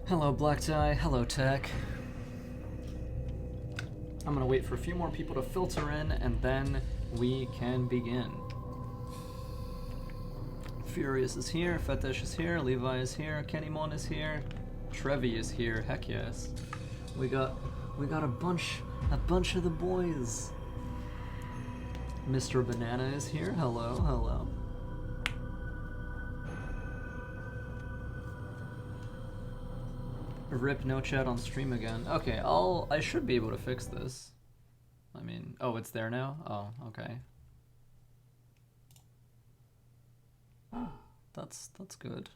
Hello, Black Tie. Hello, Tech. I'm gonna wait for a few more people to filter in, and then we can begin. Furious is here, Fetish is here, Levi is here, Kennymon is here, Trevi is here. Heck yes. We got a bunch of the boys. Mr. Banana is here. Hello, hello. Rip no chat on stream again. Okay, I should be able to fix this. I mean, oh, it's there now? Oh, okay. That's good.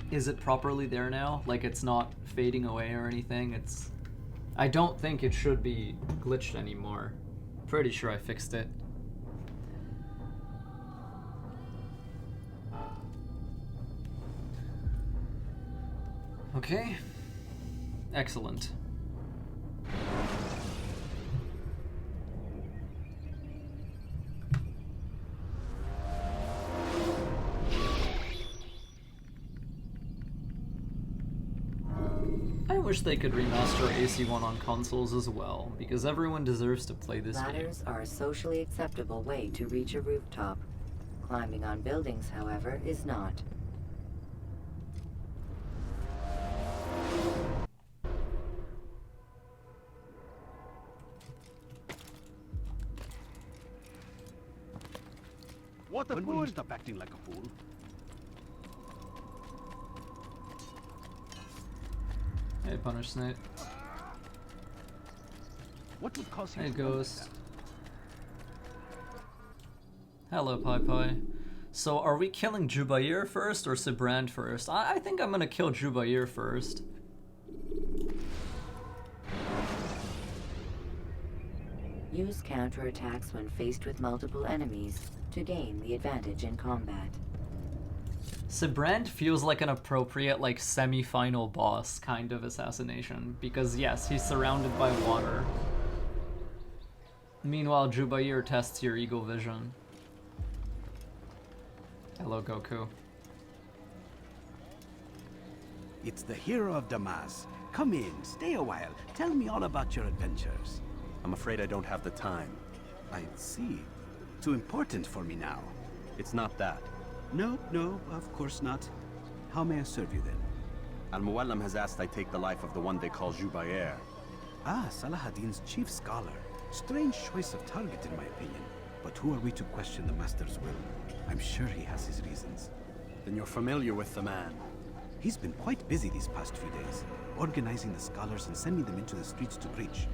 Is it properly there now? Like it's not fading away or anything? I don't think it should be glitched anymore. Pretty sure I fixed it. Okay. Excellent. I wish they could remaster AC1 on consoles as well, because everyone deserves to play this game. Ladders are a socially acceptable way to reach a rooftop. Climbing on buildings, however, is not. What a fool! When will you stop acting like a fool? Hey, Punish Snake. What would cause Hey, Ghost. Hello, Pai Pai. So, are we killing Jubair first or Sibrand first? I think I'm gonna kill Jubair first. Use counterattacks when faced with multiple enemies to gain the advantage in combat. Sibrand feels like an appropriate, like, semi-final boss kind of assassination, because yes, he's surrounded by water. Meanwhile, Jubair tests your eagle vision. Hello, Goku. It's the hero of Damascus. Come in, stay a while. Tell me all about your adventures. I'm afraid I don't have the time. I see. Too important for me now. It's not that. No, of course not. How may I serve you then? Al-Muallim has asked I take the life of the one they call Jubair. Ah, Salahadin's chief scholar. Strange choice of target in my opinion. But who are we to question the Master's will? I'm sure he has his reasons. Then you're familiar with the man. He's been quite busy these past few days, organizing the scholars and sending them into the streets to preach.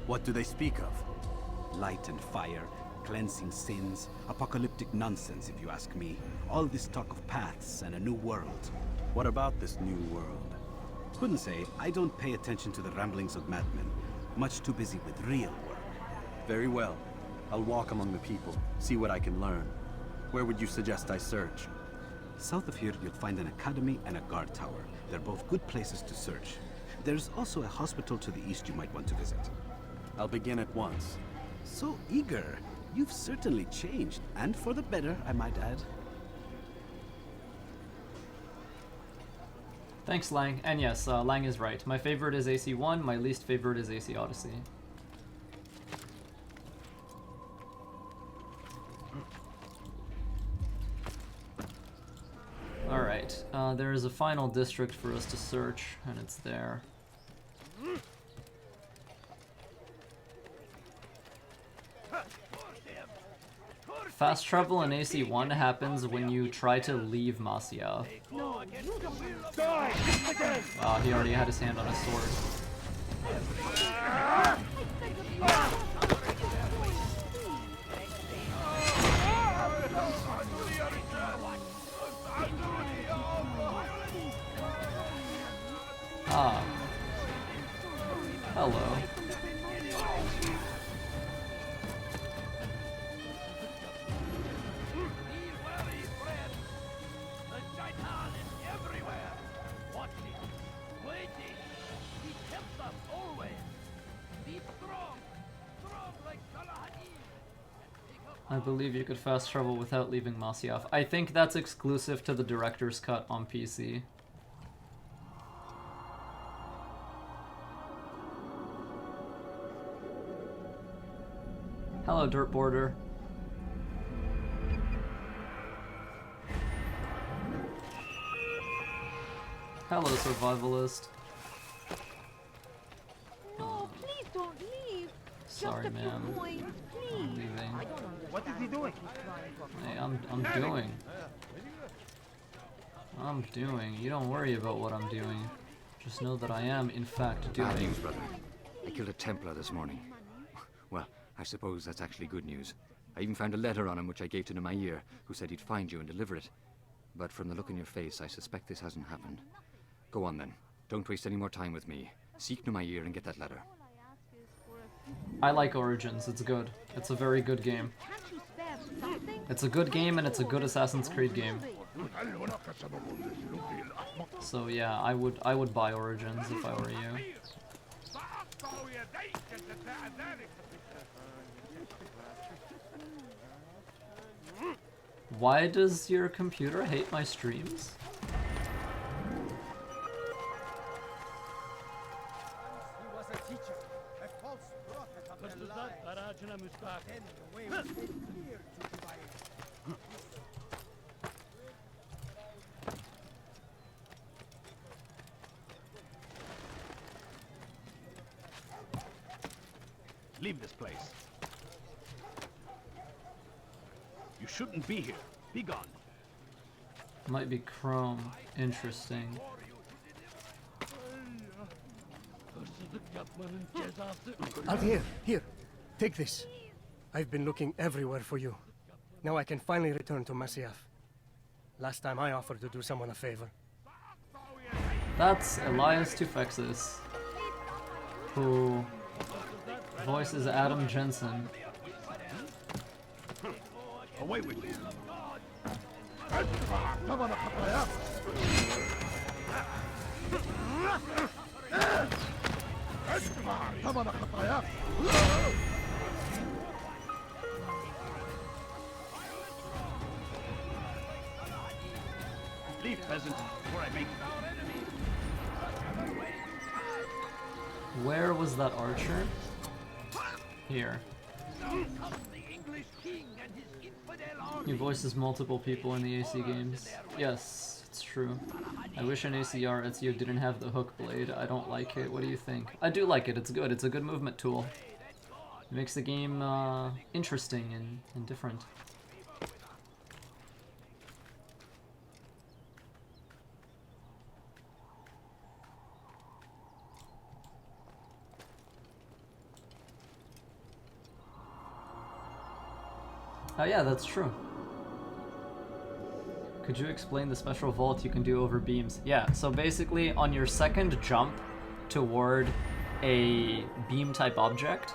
What do they speak of? Light and fire, cleansing sins, apocalyptic nonsense if you ask me. All this talk of paths and a new world. What about this new world? Couldn't say. I don't pay attention to the ramblings of madmen. Much too busy with real work. Very well. I'll walk among the people, see what I can learn. Where would you suggest I search? South of here, you'll find an academy and a guard tower. They're both good places to search. There's also a hospital to the east you might want to visit. I'll begin at once. So eager. You've certainly changed, and for the better, I might add. Thanks, Lang. And yes, Lang is right. My favorite is AC1, my least favorite is AC Odyssey. Alright, there is a final district for us to search, and it's there. Fast travel in AC1 happens when you try to leave Masyaf. Wow, he already had his hand on his sword. Ah. Hello. I believe you could fast travel without leaving Masyaf. I think that's exclusive to the director's cut on PC. Hello, Dirt Border. Hello, Survivalist. No, please don't leave. Sorry, Just a few ma'am. coins, I'm please. leaving. What is he doing? Hey, I'm doing. I'm doing. You don't worry about what I'm doing. Just know that I am, in fact, Bad doing. news, brother. I killed a Templar this morning. Well, I suppose that's actually good news. I even found a letter on him which I gave to Jubair, who said he'd find you and deliver it. But from the look in your face, I suspect this hasn't happened. Go on then. Don't waste any more time with me. Seek Jubair and get that letter. I like Origins. It's good. It's a very good game. Can't you spare something? It's a good game and it's a good Assassin's Creed game. So yeah, I would buy Origins if I were you. Why does your computer hate my streams? Leave this place. You shouldn't be here. Be gone. Might be Chrome. Interesting. Altair, here. Take this. I've been looking everywhere for you. Now I can finally return to Masyaf. Last time I offered to do someone a favor. That's Elias Tufexis, who voices Adam Jensen. Away with you. Leave, peasant, before I make Where was that archer? Here. He voices multiple people in the AC games. Yes, it's true. I wish an ACR Ezio didn't have the hook blade. I don't like it. What do you think? I do like it. It's good. It's a good movement tool. It makes the game interesting and different. Oh yeah, that's true. Could you explain the special vault you can do over beams? Yeah, so basically on your second jump toward a beam type object,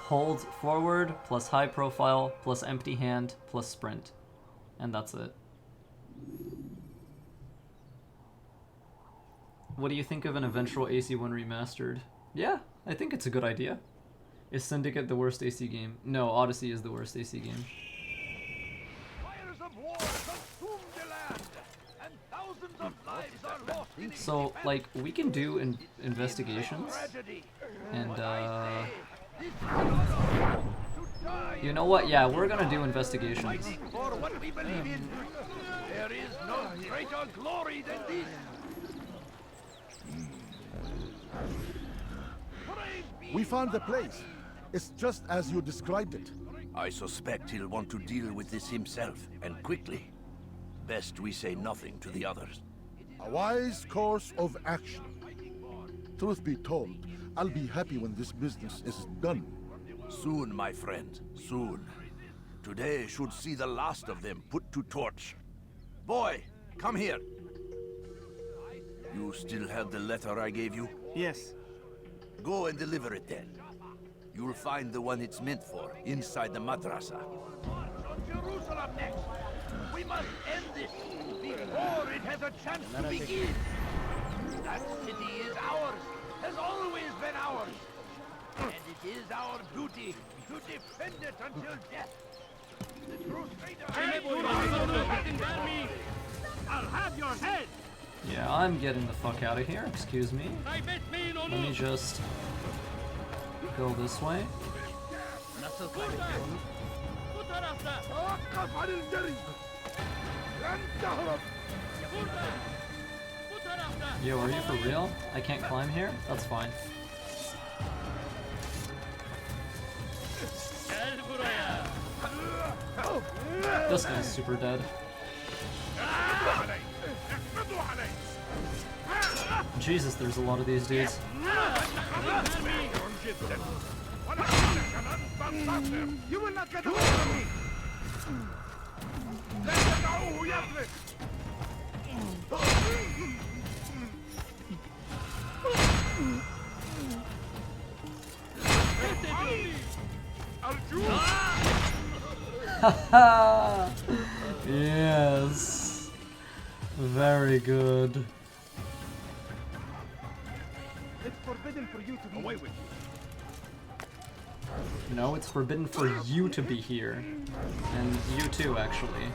hold forward plus high profile plus empty hand plus sprint. And that's it. What do you think of an eventual AC1 remastered? Yeah, I think it's a good idea. Is Syndicate the worst AC game? No, Odyssey is the worst AC game. fires of war consume the land, and thousands of lives are lost in So, like, we can do investigations, tragedy. and, you know what? Yeah, we're gonna do investigations. Fighting for what we believe in. There is no greater glory than this. Praise be We found the place. It's just as you described it. I suspect he'll want to deal with this himself, and quickly. Best we say nothing to the others. A wise course of action. Truth be told, I'll be happy when this business is done. Soon, my friend, soon. Today should see the last of them put to torch. Boy, come here. You still have the letter I gave you? Yes. Go and deliver it then. You'll find the one it's meant for inside the madrasa. On Jerusalem next. We must end this before it has a chance to begin. That city is ours, has always been ours. And it is our duty to defend it until death. I'll have your head! Yeah, I'm getting the fuck out of here. Excuse me. Let me just go this way. Yo, are you for real? I can't climb here? That's fine. This guy's super dead. Jesus, there's a lot of these dudes. You will not get away from me! Yes. Very good. It's forbidden for you to be away with you. No, it's forbidden for you to be here. And you too, actually.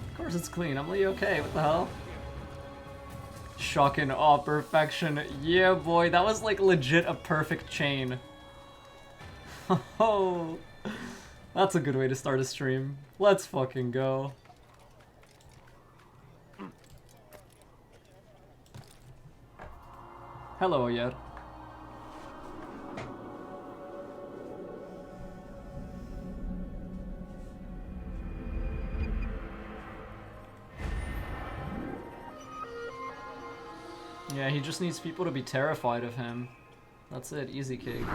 Of course it's clean. I'm like, okay, what the hell? Shocking awe perfection. Yeah, boy, that was like legit a perfect chain. Oh, that's a good way to start a stream. Let's fucking go. Hello, Oyer. Yeah, he just needs people to be terrified of him. That's it, easy cake.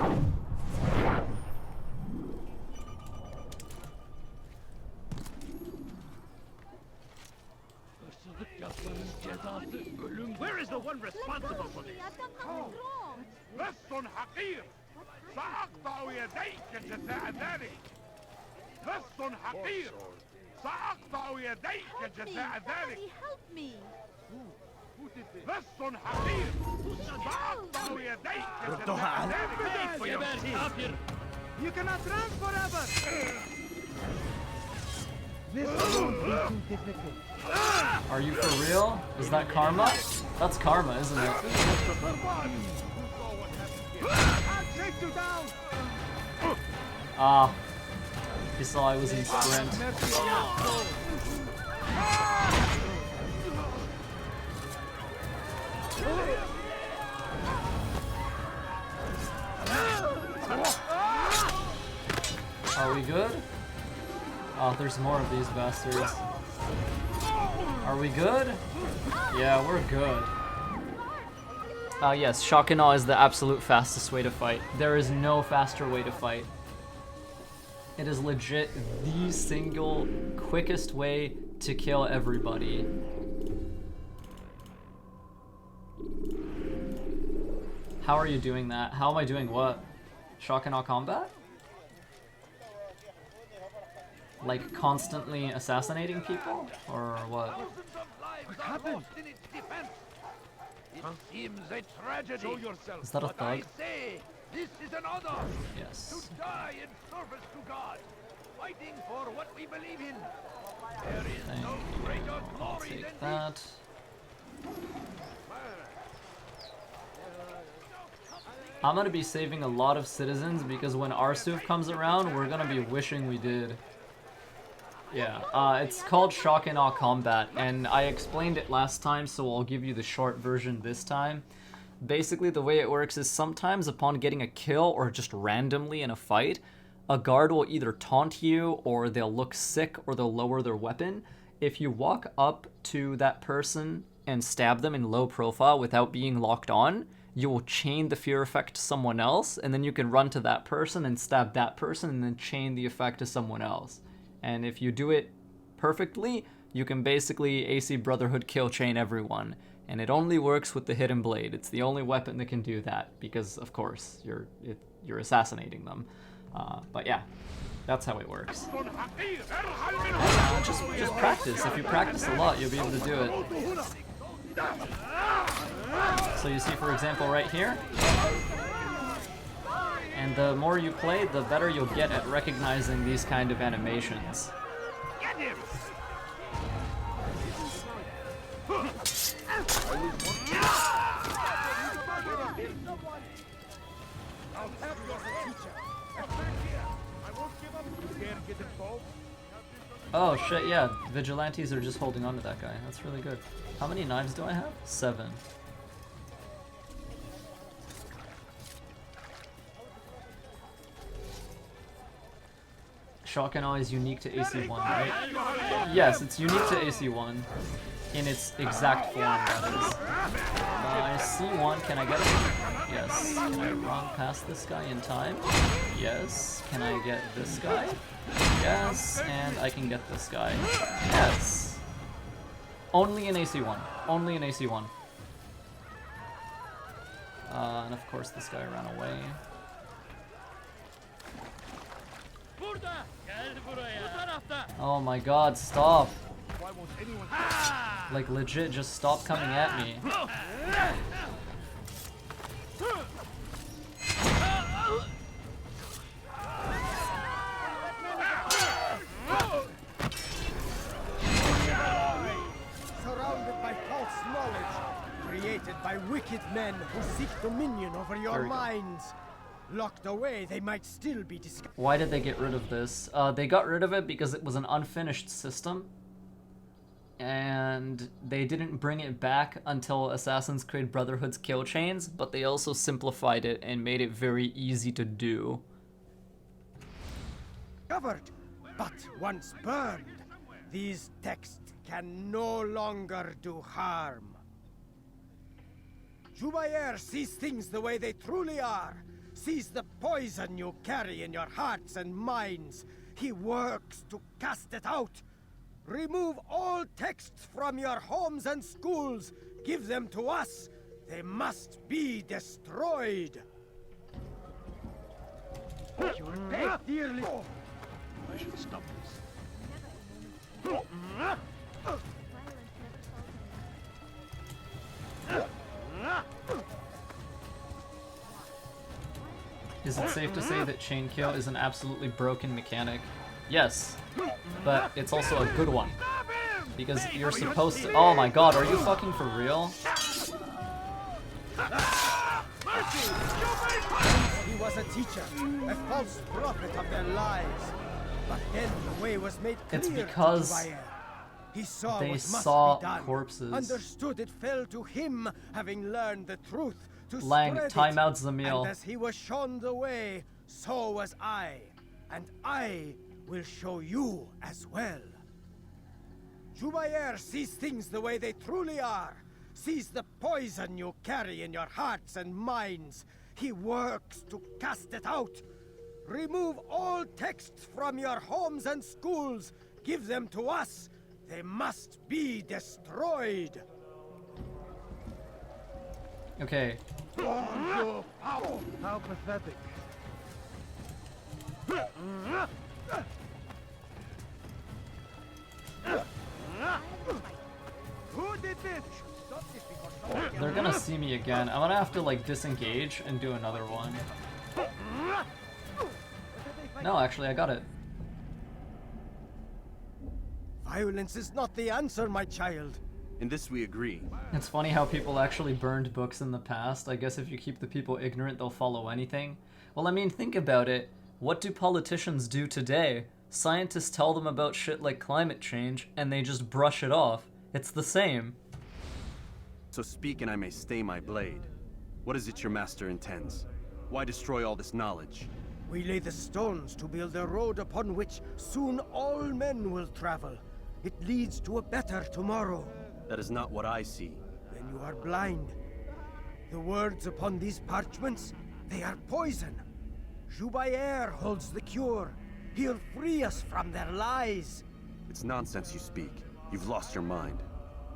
Where is the one responsible for this? لست حقير سأقطع يديك جزاء ذلك لست حقير سأقطع يديك جزاء ذلك Help me! لست حقير سأقطع يديك جزاء ذلك You cannot run forever! This won't be too difficult. Are you for real? Is that karma? That's karma, isn't it? Ah. He saw I was in sprint. Are we good? Oh, there's more of these bastards. Are we good? Yeah, we're good. Yes, shock and awe is the absolute fastest way to fight. There is no faster way to fight. It is legit the single quickest way to kill everybody. How are you doing that? How am I doing what? Shock and awe combat? Like constantly assassinating people? Or what? What happened? It seems a tragedy. Show yourself. Is that a But I thug? say, this is an honor. Yes. To die in service to God, fighting for what we believe in. There is no greater I'll glory than take that. I'm gonna be saving a lot of citizens because when Arsuf comes around, we're gonna be wishing we did. Yeah, it's called Shock and Awe Combat, and I explained it last time, so I'll give you the short version this time. Basically, the way it works is sometimes upon getting a kill or just randomly in a fight, a guard will either taunt you, or they'll look sick, or they'll lower their weapon. If you walk up to that person and stab them in low profile without being locked on, you will chain the fear effect to someone else, and then you can run to that person and stab that person, and then chain the effect to someone else. And if you do it perfectly, you can basically AC Brotherhood kill chain everyone. And it only works with the hidden blade. It's the only weapon that can do that because, of course, you're assassinating them. But yeah, that's how it works. Just practice. If you practice a lot, you'll be able to do it. So you see, for example, right here, and the more you play, the better you'll get at recognizing these kind of animations. Get him! Oh shit, yeah, vigilantes are just holding on to that guy. That's really good. How many knives do I have? 7. Shotgun is unique to AC1, right? Yes, it's unique to AC1 in its exact form, that is. C1, can I get it? Yes. Can I run past this guy in time? Yes. Can I get this guy? Yes. And I can get this guy. Yes. Only in AC1. Only in AC1. And of course this guy ran away. Oh my god, stop! Like legit, just stop coming at me. Surrounded by false knowledge, created by wicked men who seek dominion over your minds. Locked away, they might still be discovered. Why did they get rid of this? They got rid of it because it was an unfinished system. And they didn't bring it back until Assassin's Creed Brotherhood's kill chains, but they also simplified it and made it very easy to do. Covered, but once burned, these texts can no longer do harm. Jubair sees things the way they truly are. Sees the poison you carry in your hearts and minds. He works to cast it out. Remove all texts from your homes and schools. Give them to us. They must be destroyed. You will pay dearly. I should stop this. Is it safe to say that chain kill is an absolutely broken mechanic? Yes, but it's also a good one. Because you're supposed to— oh my god, are you fucking for real? He was a teacher, a false prophet of their lies. But then the way was made clear. It's because to Jubair. He saw they what must saw be done. corpses. Understood it fell to him, having learned the truth, to Lang, spread time it. out Zamil. And as he was shown the way, so was I. And I will show you as well. Jubair sees things the way they truly are. Sees the poison you carry in your hearts and minds. He works to cast it out. Remove all texts from your homes and schools. Give them to us. They must be destroyed. Okay. Oh, how pathetic. Who did this? They're gonna see me again. I'm gonna have to like disengage and do another one. No, actually I got it. Violence is not the answer, my child. In this we agree. It's funny how people actually burned books in the past. I guess if you keep the people ignorant, they'll follow anything. Well, I mean, think about it. What do politicians do today? Scientists tell them about shit like climate change, and they just brush it off. It's the same. So speak and I may stay my blade. What is it your master intends? Why destroy all this knowledge? We lay the stones to build a road upon which soon all men will travel. It leads to a better tomorrow. That is not what I see. Then you are blind. The words upon these parchments, they are poison. Jubair holds the cure. He'll free us from their lies. It's nonsense you speak. You've lost your mind.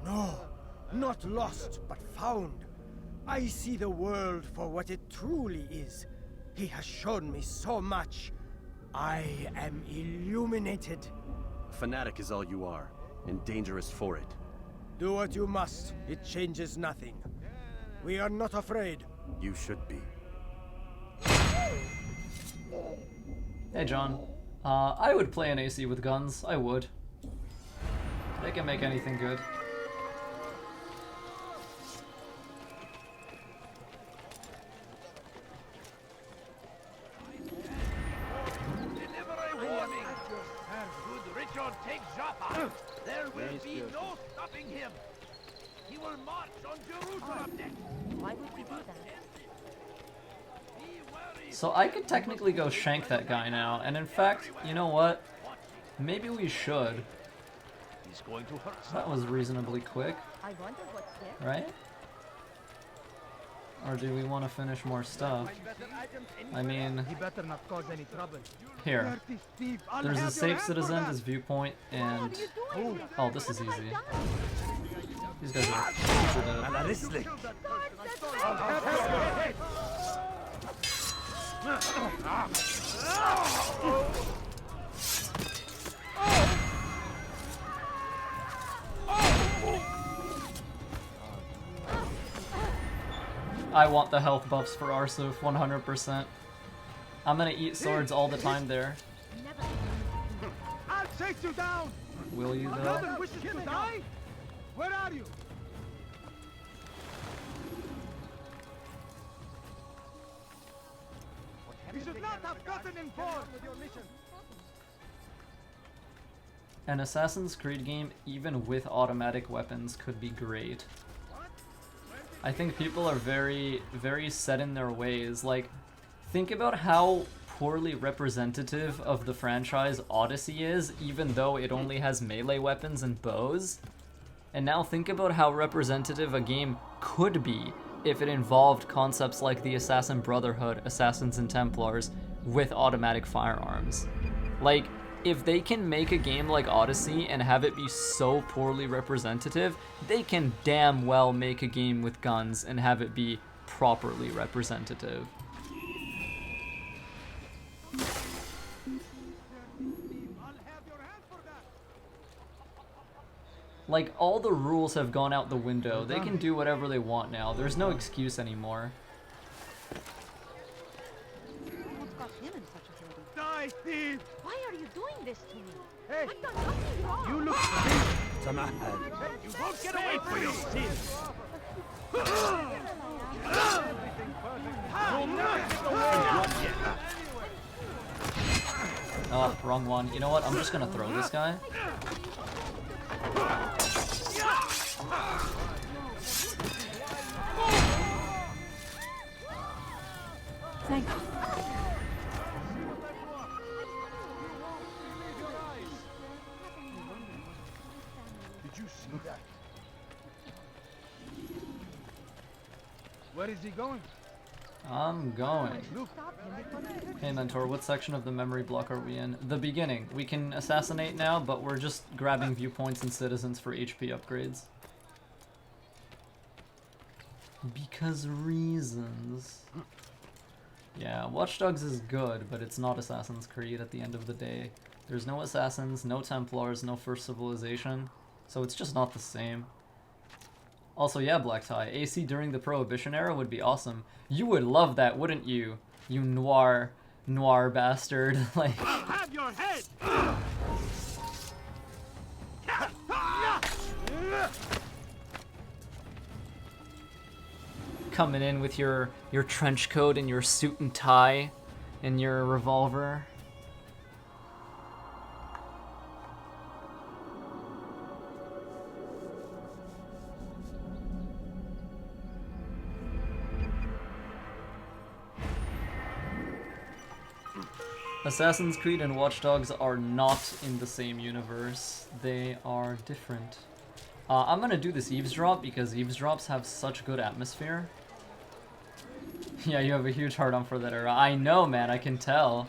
No, not lost, but found. I see the world for what it truly is. He has shown me so much. I am illuminated. A fanatic is all you are, and dangerous for it. Do what you must. It changes nothing. We are not afraid. You should be. Hey, John. I would play an AC with guns. I would. They can make anything good. Deliver a warning. Should Richard take Jaffa, there will be no stopping him. He will march on Jerusalem next. Why would we do that? So I could technically go shank that guy now, and in fact, you know what? Maybe we should. He's going to hurt That was reasonably quick, I wonder what's there. right? Or do we want to finish more stuff? I mean, He better not cause any trouble. here. There's a safe citizen, his viewpoint, and... Oh, this is easy. These guys are super dead. I want the health buffs for Arsuf 100%. I'm gonna eat swords all the time there. I'll chase you down! Will you though? Another wishes to die? Where are you? You should not have gotten involved with your mission. An Assassin's Creed game, even with automatic weapons, could be great. I think people are very, very set in their ways. Like, think about how poorly representative of the franchise Odyssey is, even though it only has melee weapons and bows. And now think about how representative a game could be if it involved concepts like the Assassin Brotherhood, Assassins and Templars, with automatic firearms. Like, if they can make a game like Odyssey and have it be so poorly representative, they can damn well make a game with guns and have it be properly representative. Like, all the rules have gone out the window. They can do whatever they want now. There's no excuse anymore. What's got him in such a hurry? Die, thief! Why are you doing this to me? Hey, I've done nothing wrong. you look You won't get away from your sins. Oh, wrong one. You know what? I'm just gonna throw this guy. Thank you. Did you see that? Where is he going? I'm going. Look. Hey Mentor, what section of the memory block are we in? The beginning. We can assassinate now, but we're just grabbing viewpoints and citizens for HP upgrades. Because reasons. Yeah, Watch Dogs is good, but it's not Assassin's Creed at the end of the day. There's no Assassins, no Templars, no First Civilization, so it's just not the same. Also, yeah, Black Tie, AC during the Prohibition era would be awesome. You would love that, wouldn't you? You noir bastard. Like, I'll have your head! coming in with your trench coat and your suit and tie and your revolver. Assassin's Creed and Watch Dogs are not in the same universe. They are different. I'm gonna do this eavesdrop because eavesdrops have such good atmosphere. Yeah, you have a huge hard-on for that era. I know, man, I can tell.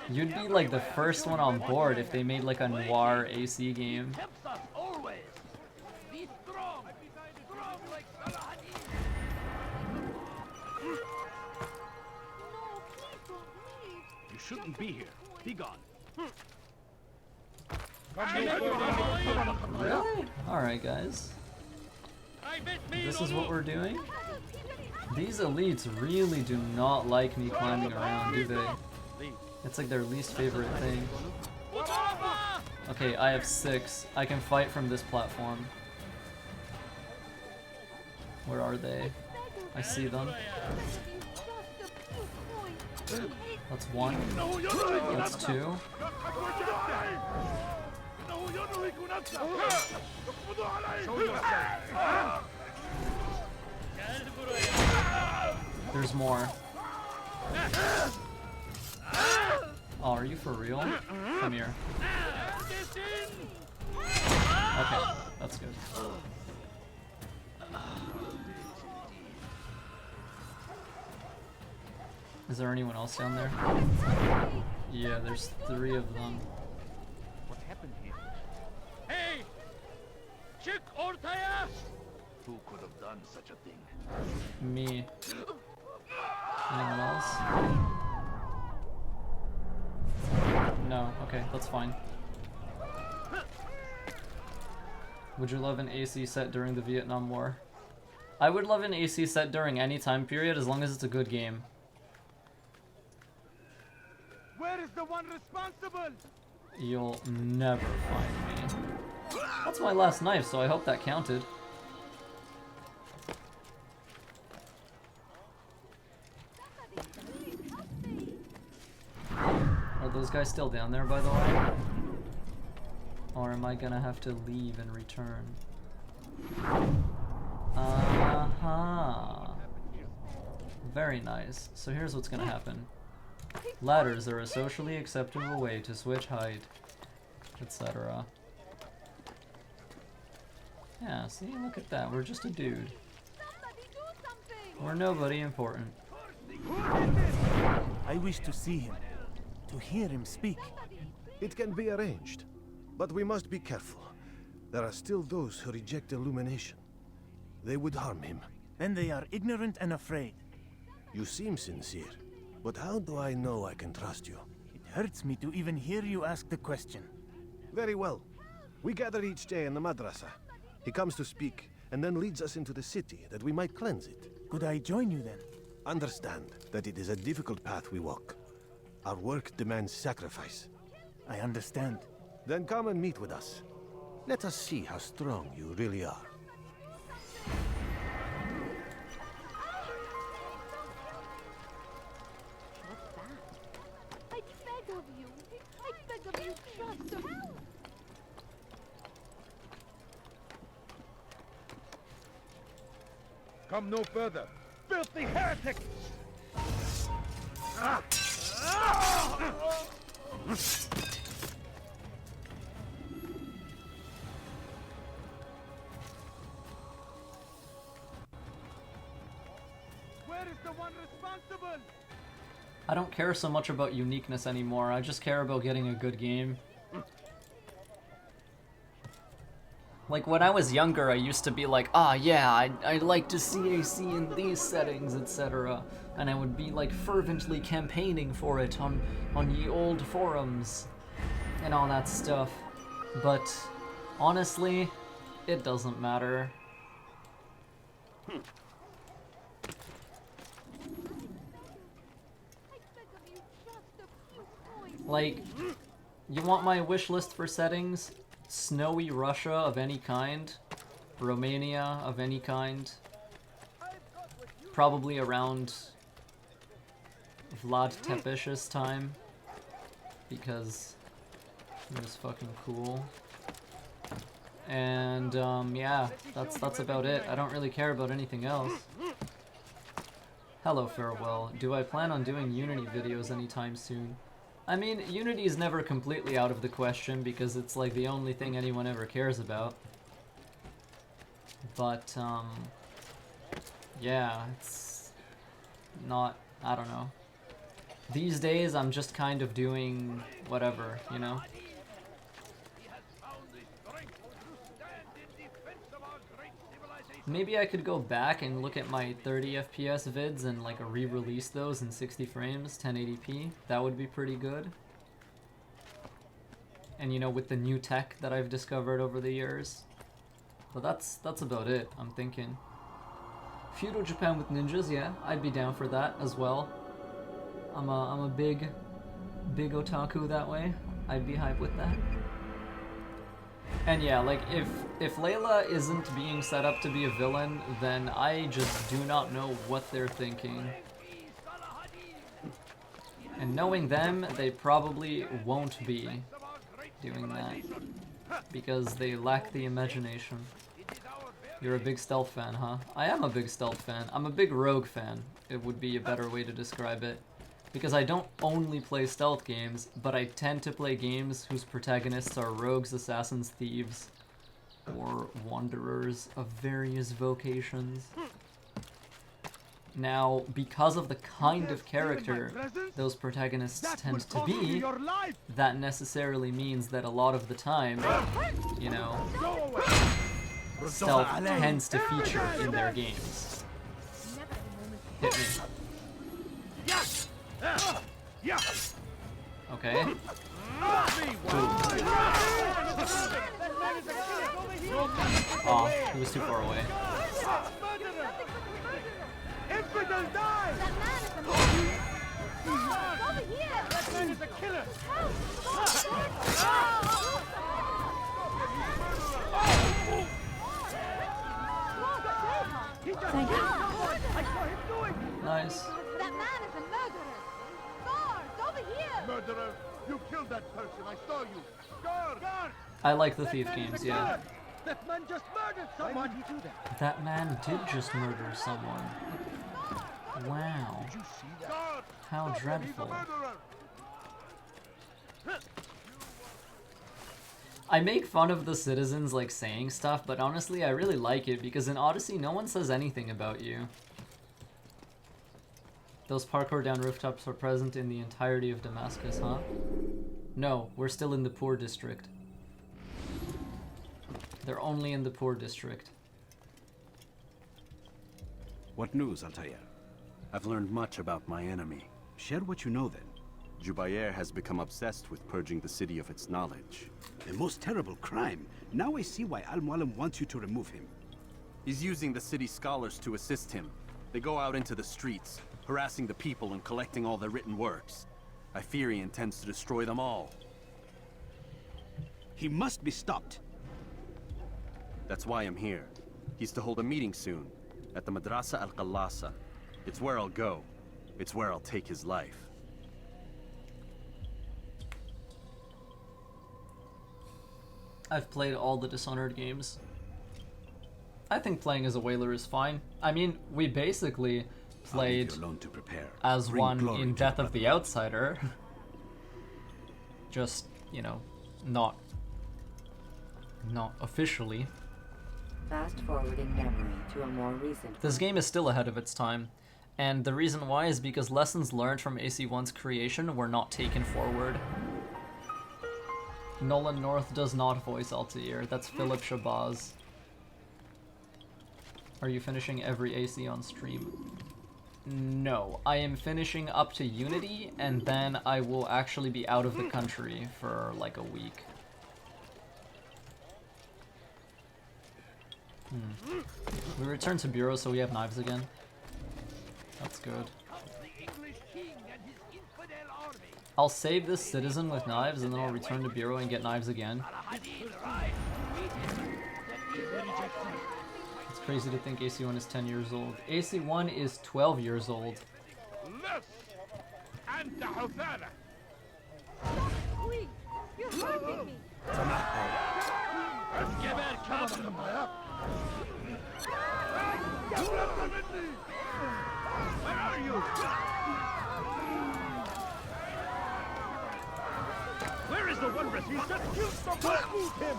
You'd be like the first one on board if they made like a noir AC game. You shouldn't be here. Be gone. Really? Alright, guys. This is what we're doing? These elites really do not like me climbing around, do they? It's like their least favorite thing. Okay, I have 6. I can fight from this platform. Where are they? I see them. That's 1. That's 2. There's more. Oh, are you for real? Come here. Okay, that's good. Is there anyone else down there? Yeah, there's 3 of them. What happened here? Hey! Chick Ortaya! Who could have done such a thing? Me. Anyone else? No, okay, that's fine. Would you love an AC set during the Vietnam War? I would love an AC set during any time period as long as it's a good game. Where is the one responsible? You'll never find me. That's my last knife, so I hope that counted. Are those guys still down there, by the way? Or am I gonna have to leave and return? Uh-huh. Very nice. So here's what's gonna happen. Ladders are a socially acceptable way to switch height, etc. Yeah, see, look at that. We're just a dude. We're nobody important. I wish to see him, to hear him speak. It can be arranged, but we must be careful. There are still those who reject illumination. They would harm him. Then they are ignorant and afraid. You seem sincere, but how do I know I can trust you? It hurts me to even hear you ask the question. Very well. We gather each day in the madrasa. He comes to speak, and then leads us into the city, that we might cleanse it. Could I join you then? Understand that it is a difficult path we walk. Our work demands sacrifice. I understand. Then come and meet with us. Let us see how strong you really are. What's that? I beg of you. I beg of you, trust of help. Come no further. Filthy heretic! Where is the one responsible? I don't care so much about uniqueness anymore. I just care about getting a good game. Like, when I was younger, I used to be like, ah, yeah, I'd like to see AC in these settings, etc. And I would be, like, fervently campaigning for it on ye old forums and all that stuff. But, honestly, it doesn't matter. Like, you want my wish list for settings? Snowy Russia of any kind, Romania of any kind, probably around Vlad Tepesh's time, because he was fucking cool. And yeah, that's about it. I don't really care about anything else. Hello, Farewell. Do I plan on doing Unity videos anytime soon? I mean, Unity is never completely out of the question because it's like the only thing anyone ever cares about. But, yeah, it's not, I don't know. These days I'm just kind of doing whatever, you know? Maybe I could go back and look at my 30 FPS vids and like re-release those in 60 frames, 1080p. That would be pretty good. And you know, with the new tech that I've discovered over the years. But that's about it, I'm thinking. Feudal Japan with ninjas, yeah, I'd be down for that as well. I'm a big big otaku that way. I'd be hype with that. And yeah, like, if Layla isn't being set up to be a villain, then I just do not know what they're thinking. And knowing them, they probably won't be doing that. Because they lack the imagination. You're a big stealth fan, huh? I am a big stealth fan. I'm a big rogue fan. It would be a better way to describe it. Because I don't only play stealth games, but I tend to play games whose protagonists are rogues, assassins, thieves, or wanderers of various vocations. Now, because of the kind of character those protagonists tend to be, that necessarily means that a lot of the time, you know, stealth tends to feature in their games. Hit me. Okay. Oh, he was too far away. Infidel die! That man is a over here! That man is a killer! Thank you. I saw him doing it! Nice. That man is a murderer! Guards, over here! Murderer! You killed that person, I saw you! Guard! Guard! I like the thief games, yeah. That man just murdered someone! Why did he do that? That man did just murder someone. Wow. Did you see that? How dreadful. I make fun of the citizens like saying stuff, but honestly I really like it because in Odyssey no one says anything about you. Those parkour down rooftops are present in the entirety of Damascus, huh? No, we're still in the poor district. They're only in the poor district. What news, Altair? I've learned much about my enemy. Share what you know then. Jubair has become obsessed with purging the city of its knowledge. The most terrible crime. Now I see why Al-Mualim wants you to remove him. He's using the city scholars to assist him. They go out into the streets, harassing the people and collecting all their written works. I fear he intends to destroy them all. He must be stopped. That's why I'm here. He's to hold a meeting soon, at the Madrasa Al-Qallasa. It's where I'll go. It's where I'll take his life. I've played all the Dishonored games. I think playing as a whaler is fine. I mean, we basically played to prepare. as Bring one glory in to Death of the Outsider. Just, you know, not officially. Fast forwarding memory to a more recent. This game is still ahead of its time, and the reason why is because lessons learned from AC1's creation were not taken forward. Nolan North does not voice Altair, that's Philip Shabazz. Are you finishing every AC on stream? No, I am finishing up to Unity, and then I will actually be out of the country for like a week. We return to Bureau, so we have knives again. That's good. I'll save this citizen with knives, and then I'll return to Bureau and get knives again. It's crazy to think AC1 is 10 years old. AC1 is 12 years old. Please, you're hurting me! Where are you? Where is the wondrous? He's just killed someone! Move him!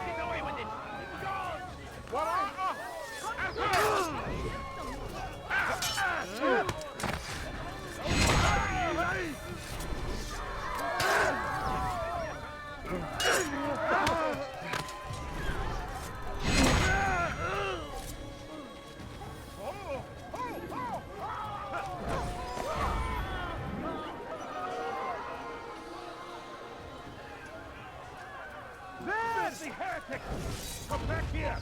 Get away with it! There! The heretic! Come back here!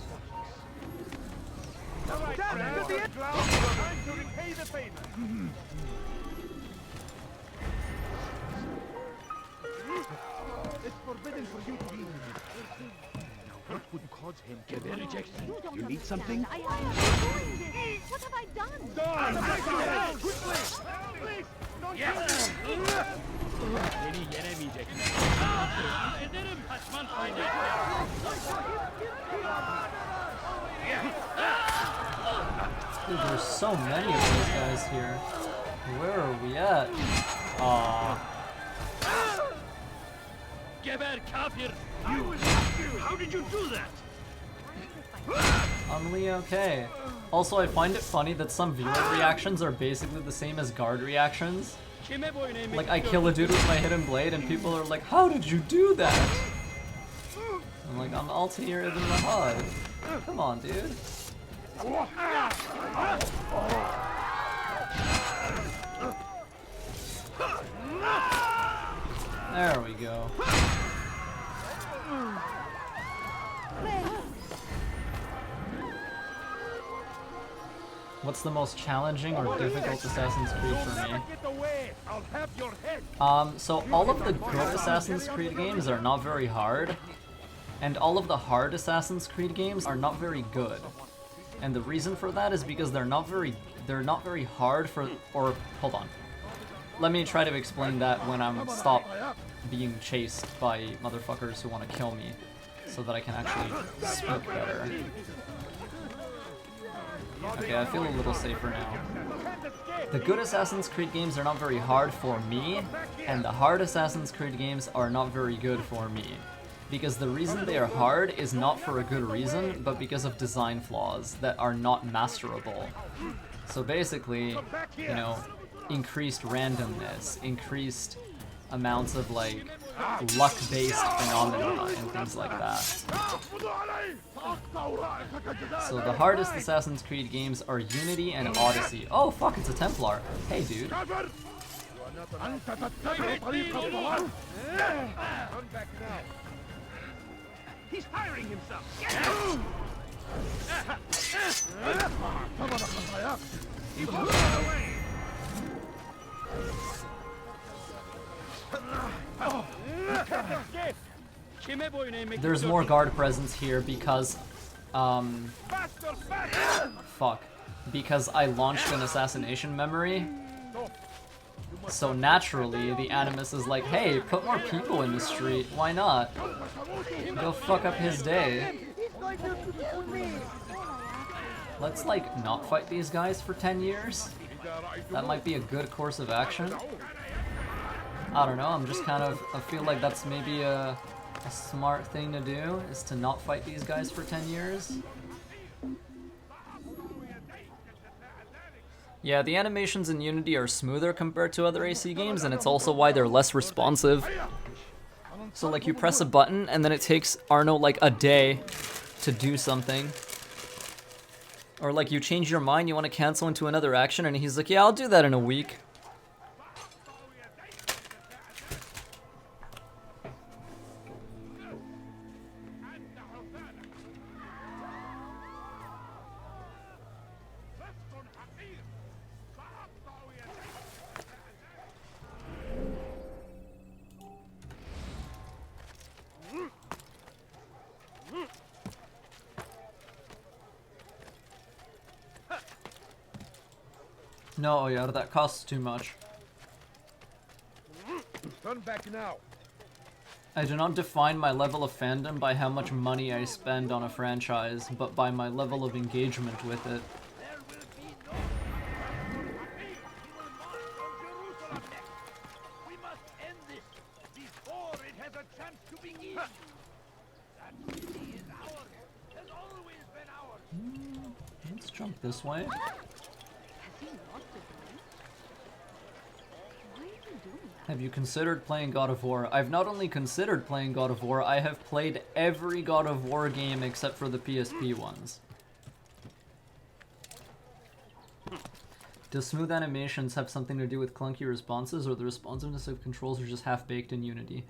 It's forbidden for you to be here. Now what would cause him to be rejected? You need something? I am doing this. What have I done? Quickly! Please! Don't kill me! Dude, there's so many of these guys here. Where are we at? Aww. How did you do that? Only okay. Also, I find it funny that some viewer reactions are basically the same as guard reactions. Like, I kill a dude with my hidden blade and people are like, how did you do that? I'm like, I'm ultier than the HUD. Come on, dude. There we go. What's the most challenging or difficult Assassin's Creed for me? So all of the good Assassin's Creed games are not very hard, and all of the hard Assassin's Creed games are not very good. And the reason for that is because they're not very hard for, or hold on. Let me try to explain that when I'm stopped being chased by motherfuckers who want to kill me, so that I can actually speak better. Okay, I feel a little safer now. The good Assassin's Creed games are not very hard for me, and the hard Assassin's Creed games are not very good for me. Because the reason they are hard is not for a good reason, but because of design flaws that are not masterable. So basically, you know, increased randomness, increased amounts of like luck-based phenomena and things like that. So the hardest Assassin's Creed games are Unity and Odyssey. Oh fuck, it's a Templar. Hey dude. Turn back now. He's firing himself. There's more guard presence here because, fuck. Because I launched an assassination memory. So naturally, the Animus is like, hey, put more people in the street, why not? Go fuck up his day. Let's, like, not fight these guys for 10 years? That might be a good course of action. I don't know, I'm just kind of, I feel like that's maybe a smart thing to do, is to not fight these guys for 10 years. Yeah, the animations in Unity are smoother compared to other AC games, and it's also why they're less responsive. So like you press a button, and then it takes Arno like a day to do something. Or like you change your mind, you want to cancel into another action, and he's like, yeah, I'll do that in a week. No, yeah, that costs too much. Turn back now. I do not define my level of fandom by how much money I spend on a franchise, but by my level of engagement with it. We must end this before it has a chance to begin. That city is ours. Has always been ours. Let's jump this way. Have you considered playing God of War? I've not only considered playing God of War, I have played every God of War game except for the PSP ones. Do smooth animations have something to do with clunky responses, or the responsiveness of controls are just half-baked in Unity?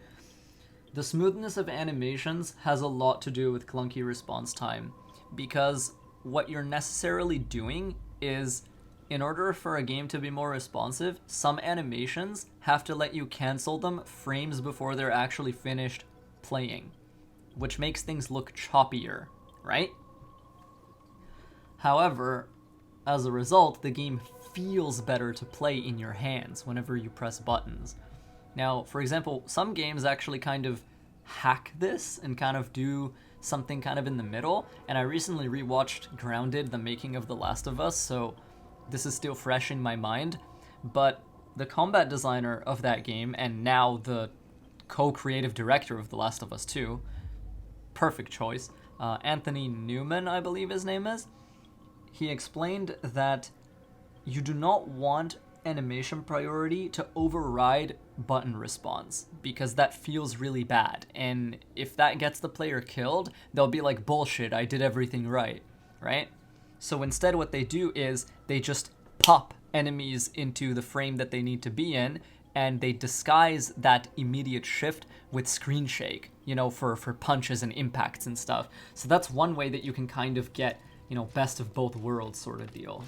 The smoothness of animations has a lot to do with clunky response time, because what you're necessarily doing is in order for a game to be more responsive, some animations have to let you cancel them frames before they're actually finished playing, which makes things look choppier, right? However, as a result, the game feels better to play in your hands whenever you press buttons. Now, for example, some games actually kind of hack this and kind of do something kind of in the middle, and I recently rewatched Grounded, the making of The Last of Us, so this is still fresh in my mind, but the combat designer of that game, and now the co-creative director of The Last of Us 2, perfect choice, Anthony Newman, I believe his name is, he explained that you do not want animation priority to override button response, because that feels really bad, and if that gets the player killed, they'll be like, bullshit, I did everything right? So instead what they do is they just pop enemies into the frame that they need to be in, and they disguise that immediate shift with screen shake, you know, for punches and impacts and stuff. So that's one way that you can kind of get, you know, best of both worlds sort of deal.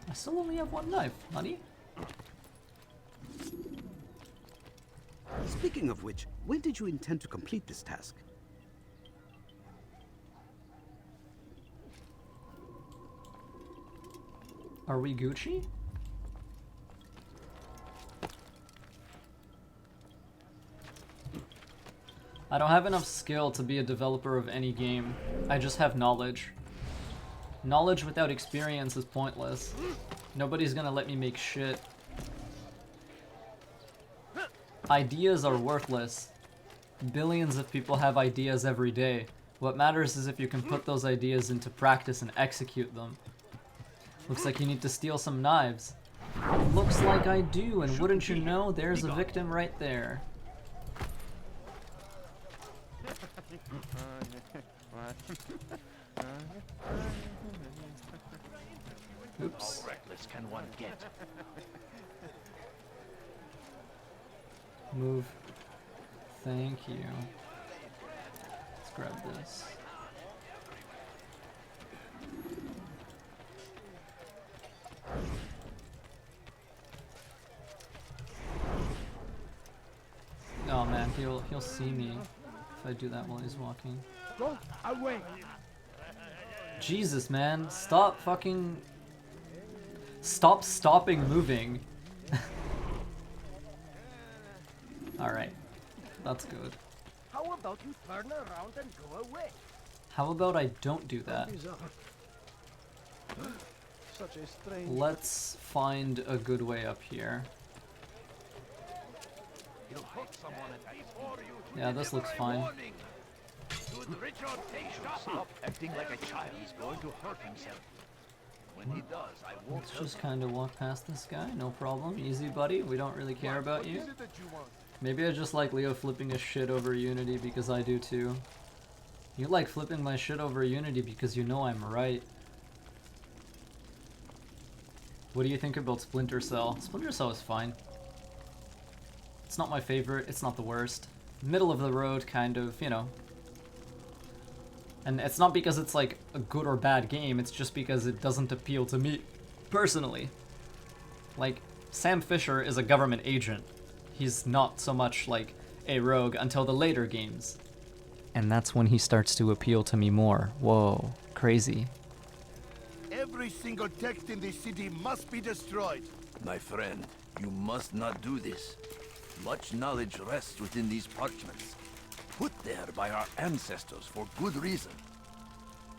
I still only have one knife, honey. Speaking of which, when did you intend to complete this task? Are we Gucci? I don't have enough skill to be a developer of any game. I just have knowledge. Knowledge without experience is pointless. Nobody's gonna let me make shit. Ideas are worthless. Billions of people have ideas every day. What matters is if you can put those ideas into practice and execute them. Looks like you need to steal some knives. Looks like I do, and wouldn't you know, there's a victim right there. Oops. How reckless can one get? Move. Thank you. Let's grab this. Oh man, he'll see me if I do that while he's walking. Go away. Jesus, man, stop stopping moving. Alright, that's good. How about you turn around and go away? How about I don't do that? Such a strange... Let's find a good way up here. Yeah, this looks fine. Stop acting like a child. He's going to hurt himself. When he does, I won't. Let's just kind of walk past this guy, no problem. Easy, buddy. We don't really care about you. Maybe I just like Leo flipping his shit over Unity because I do too. You like flipping my shit over Unity because you know I'm right. What do you think about Splinter Cell? Splinter Cell is fine. It's not my favorite, it's not the worst. Middle of the road, kind of, you know. And it's not because it's like a good or bad game, it's just because it doesn't appeal to me personally. Like, Sam Fisher is a government agent. He's not so much like a rogue until the later games. And that's when he starts to appeal to me more. Whoa, crazy. Every single text in this city must be destroyed. My friend, you must not do this. Much knowledge rests within these parchments, put there by our ancestors for good reason.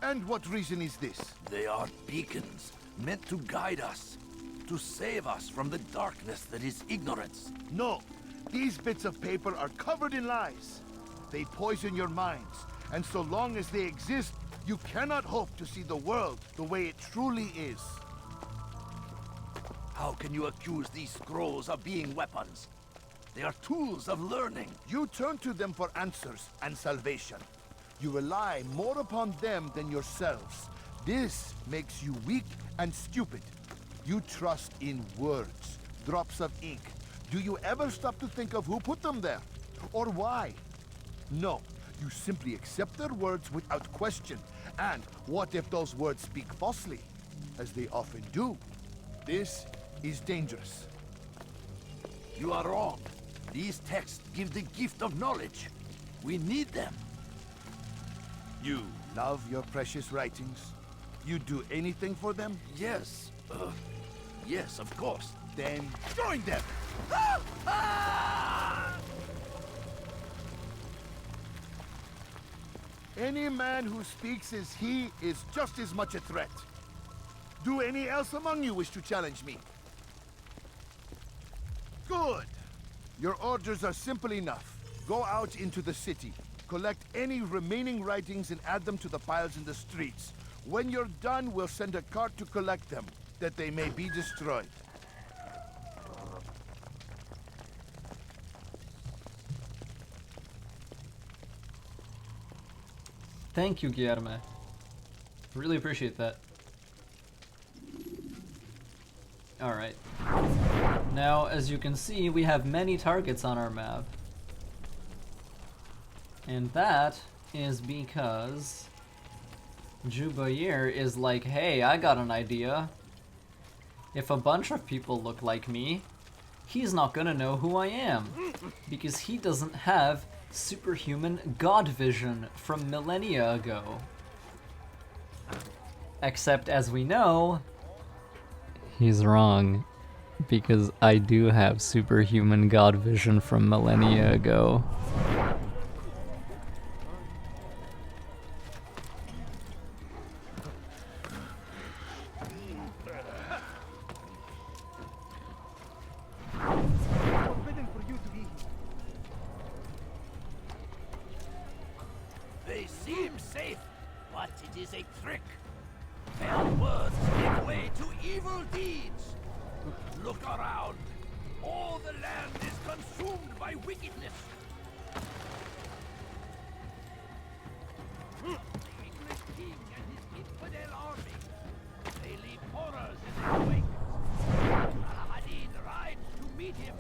And what reason is this? They are beacons, meant to guide us, to save us from the darkness that is ignorance. No, these bits of paper are covered in lies. They poison your minds, and so long as they exist, you cannot hope to see the world the way it truly is. How can you accuse these scrolls of being weapons? They are tools of learning. You turn to them for answers and salvation. You rely more upon them than yourselves. This makes you weak and stupid. You trust in words, drops of ink. Do you ever stop to think of who put them there? Or why? No, You simply accept their words without question. And what if those words speak falsely? As they often do. This is dangerous. You are wrong. These texts give the gift of knowledge. We need them. You love your precious writings? You'd do anything for them? Yes. Yes, of course. Then join them! Any man who speaks as he is just as much a threat. Do any else among you wish to challenge me? Good! Your orders are simple enough. Go out into the city, collect any remaining writings and add them to the piles in the streets. When you're done, we'll send a cart to collect them, that they may be destroyed. Thank you, Guillermo. Really appreciate that. Alright. Now, as you can see, we have many targets on our map. And that is because Jubair is like, hey, I got an idea. If a bunch of people look like me, he's not gonna know who I am. Because he doesn't have superhuman god vision from millennia ago. Except, as we know, he's wrong. Because I do have superhuman god vision from millennia ago. They seem safe, but it is a trick. Fair words give way to evil deeds. Look around. All the land is consumed by wickedness. The English king and his infidel army. They leave horrors in their wake. Saladin rides to meet him.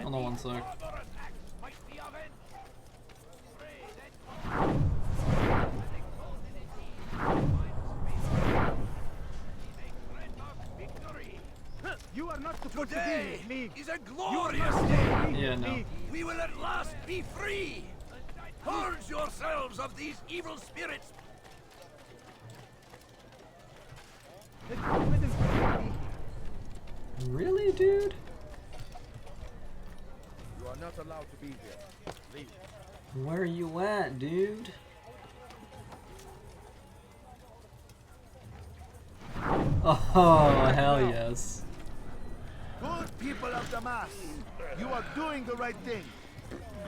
Hold on one sec. Barbarous acts might be avenged. Pray that You are not supposed Today to be with me. is a glorious day. Yeah, no. We will at last be free. Purge yourselves of these evil spirits. Really, dude? You are not allowed to be here. Leave. Where you at, dude? Oh, hell yes. Good people of Damascus, you are doing the right thing.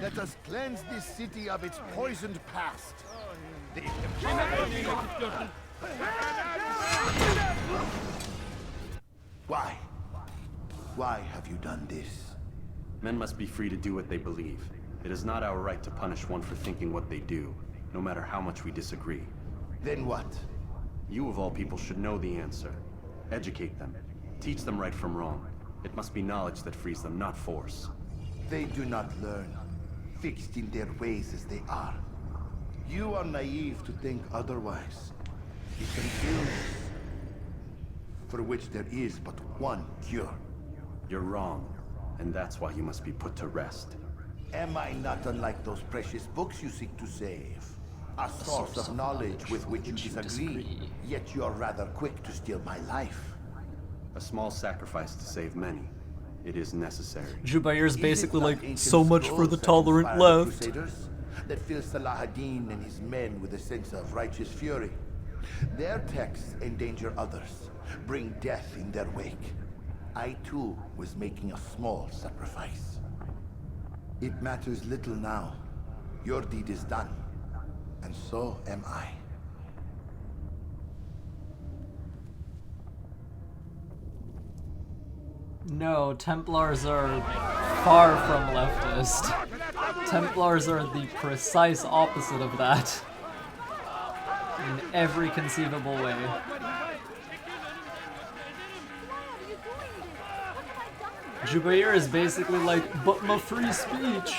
Let us cleanse this city of its poisoned past. Why? Why have you done this? Men must be free to do what they believe. It is not our right to punish one for thinking what they do, no matter how much we disagree. Then what? You of all people should know the answer. Educate them. Teach them right from wrong. It must be knowledge that frees them, not force. They do not learn, fixed in their ways as they are. You are naive to think otherwise. It's an illness for which there is but one cure. You're wrong, and that's why you must be put to rest. Am I not unlike those precious books you seek to save? A source of knowledge with which you disagree, yet you are rather quick to steal my life. A small sacrifice to save many. It is necessary. Jubair's basically like, so much for the tolerant left. Crusaders that fill Saladin and his men with a sense of righteous fury. Their texts endanger others, bring death in their wake. I too was making a small sacrifice. It matters little now. Your deed is done, and so am I. No, Templars are far from leftist. Templars are the precise opposite of that. In every conceivable way. Jubair is basically like, but my free speech.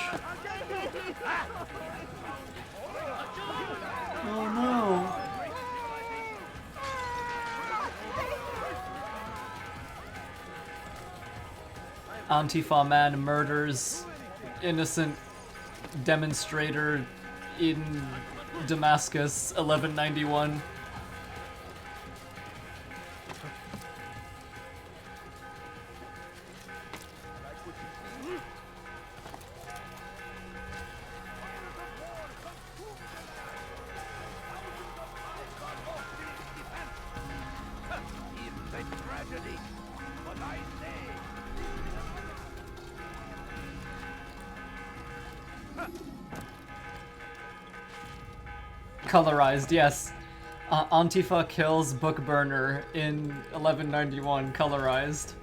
Antifa man murders innocent demonstrator in Damascus, 1191. Colorized, yes. Antifa kills book burner in 1191, colorized.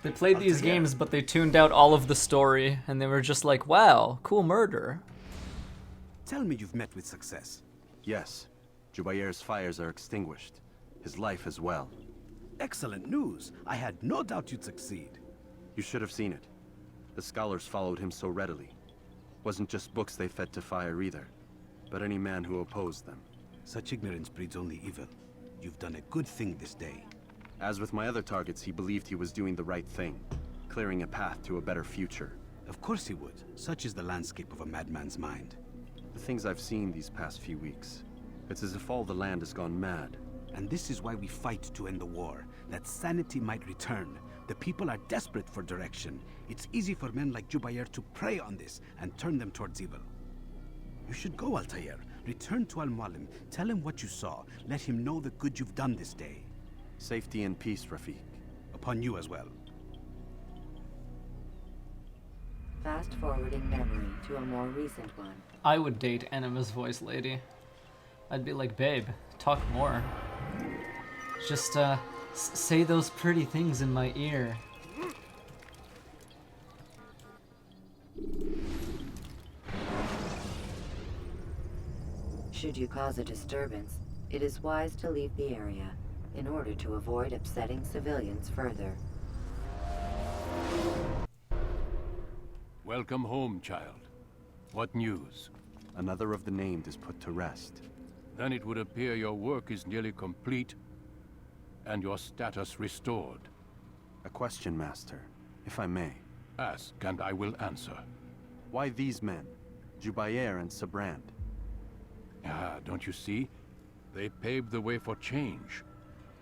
They played these games, but they tuned out all of the story, and they were just like, wow, cool murder. Tell me you've met with success. Yes. Jubair's fires are extinguished. His life as well. Excellent news. I had no doubt you'd succeed. You should have seen it. The scholars followed him so readily. Wasn't just books they fed to fire either, but any man who opposed them. Such ignorance breeds only evil. You've done a good thing this day. As with my other targets, he believed he was doing the right thing, clearing a path to a better future. Of course he would. Such is the landscape of a madman's mind. The things I've seen these past few weeks, it's as if all the land has gone mad. And this is why we fight to end the war, that sanity might return. The people are desperate for direction. It's easy for men like Jubair to prey on this and turn them towards evil. You should go, Altair. Return to Al-Mualim. Tell him what you saw. Let him know the good you've done this day. Safety and peace, Rafiq. Upon you as well. Fast-forwarding memory to a more recent one. I would date Enema's voice lady. I'd be like, babe, talk more. Just, say those pretty things in my ear. Should you cause a disturbance, it is wise to leave the area in order to avoid upsetting civilians further. Welcome home, child. What news? Another of the named is put to rest. Then it would appear your work is nearly complete and your status restored. A question, Master, if I may. Ask, and I will answer. Why these men? Jubair and Sibrand? Ah, don't you see? They paved the way for change.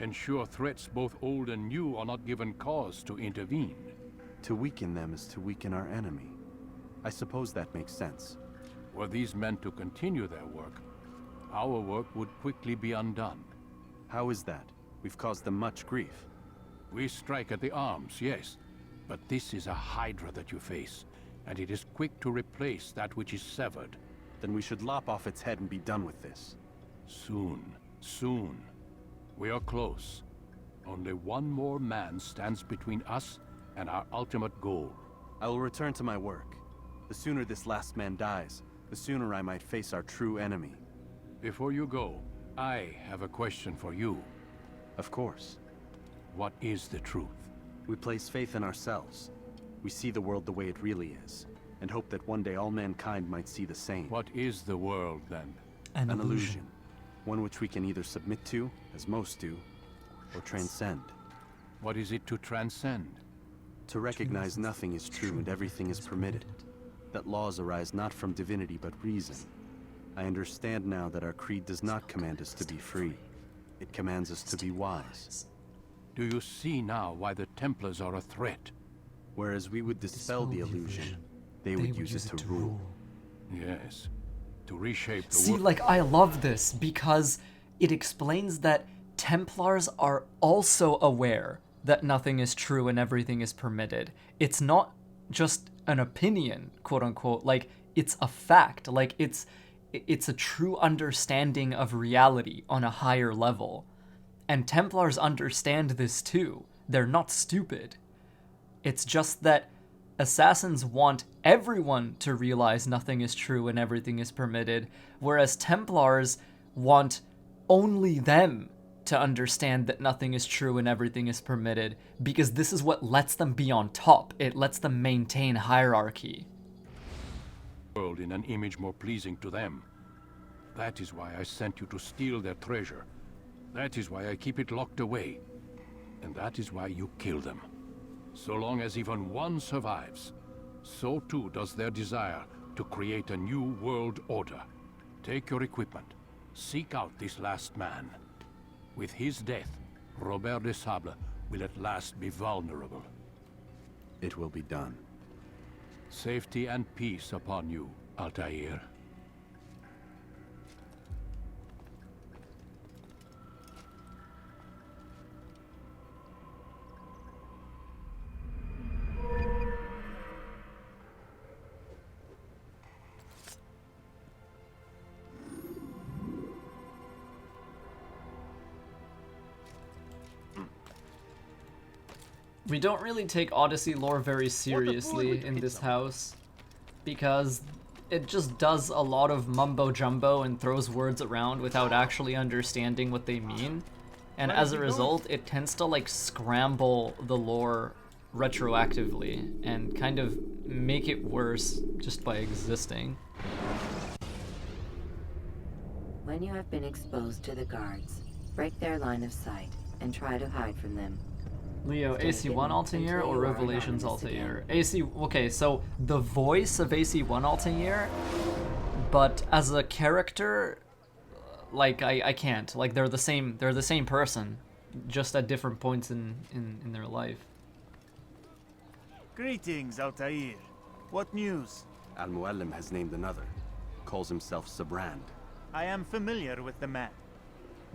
Ensure threats both old and new are not given cause to intervene. To weaken them is to weaken our enemy. I suppose that makes sense. Were these men to continue their work, our work would quickly be undone. How is that? We've caused them much grief. We strike at the arms, yes. But this is a hydra that you face, and it is quick to replace that which is severed. Then we should lop off its head and be done with this. Soon, soon. We are close. Only one more man stands between us and our ultimate goal. I will return to my work. The sooner this last man dies, the sooner I might face our true enemy. Before you go, I have a question for you. Of course. What is the truth? We place faith in ourselves. We see the world the way it really is, and hope that one day all mankind might see the same. What is the world, then? An illusion. One which we can either submit to, as most do, or transcend. What is it to transcend? To recognize nothing is true and everything is permitted. That laws arise not from divinity but reason. I understand now that our creed does not command us to be free. It commands us to be wise. Do you see now why the Templars are a threat? Whereas we would dispel the illusion, they would use it to rule. Yes. To reshape the See, world. like, I love this because it explains that Templars are also aware that nothing is true and everything is permitted. It's not just an opinion, quote unquote, like, it's a fact. Like, it's a true understanding of reality on a higher level. And Templars understand this too. They're not stupid. It's just that assassins want everyone to realize nothing is true and everything is permitted, whereas Templars want only them to understand that nothing is true and everything is permitted, because this is what lets them be on top. It lets them maintain hierarchy. World in an image more pleasing to them. That is why I sent you to steal their treasure, That is why I keep it locked away. And that is why you kill them. So long as even one survives, so too does their desire to create a new world order. Take your equipment. Seek out this last man. With his death, Robert de Sable will at last be vulnerable. It will be done. Safety and peace upon you, Altair. We don't really take Odyssey lore very seriously in this house, because it just does a lot of mumbo-jumbo and throws words around without actually understanding what they mean, and as a result, it tends to like scramble the lore retroactively and kind of make it worse just by existing. When you have been exposed to the guards, break their line of sight and try to hide from them. Leo, AC1 Altair or Revelations Altair? Okay, so the voice of AC1 Altair, but as a character, like I can't. Like they're the same person, just at different points in their life. Greetings, Altair. What news? Al-Muallim has named another. Calls himself Sibrand. I am familiar with the man.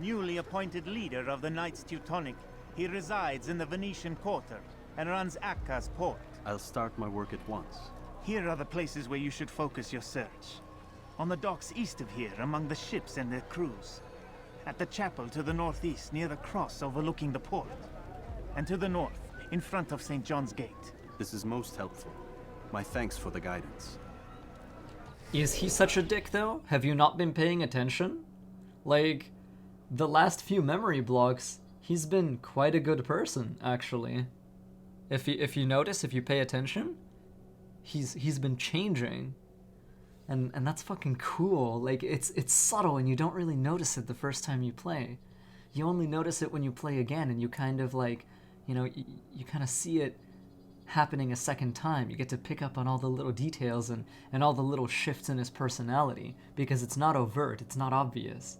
Newly appointed leader of the Knights Teutonic. He resides in the Venetian Quarter and runs Acre's port. I'll start my work at once. Here are the places where you should focus your search. On the docks east of here, among the ships and their crews. At the chapel to the northeast, near the cross overlooking the port. And to the north, in front of St. John's Gate. This is most helpful. My thanks for the guidance. Is he such a dick, though? Have you not been paying attention? Like, the last few memory blocks, he's been quite a good person, actually. If you notice, if you pay attention, he's been changing. And that's fucking cool. Like, it's subtle and you don't really notice it the first time you play. You only notice it when you play again and you kind of like, you know, you kind of see it happening a second time. You get to pick up on all the little details and all the little shifts in his personality because it's not overt, it's not obvious.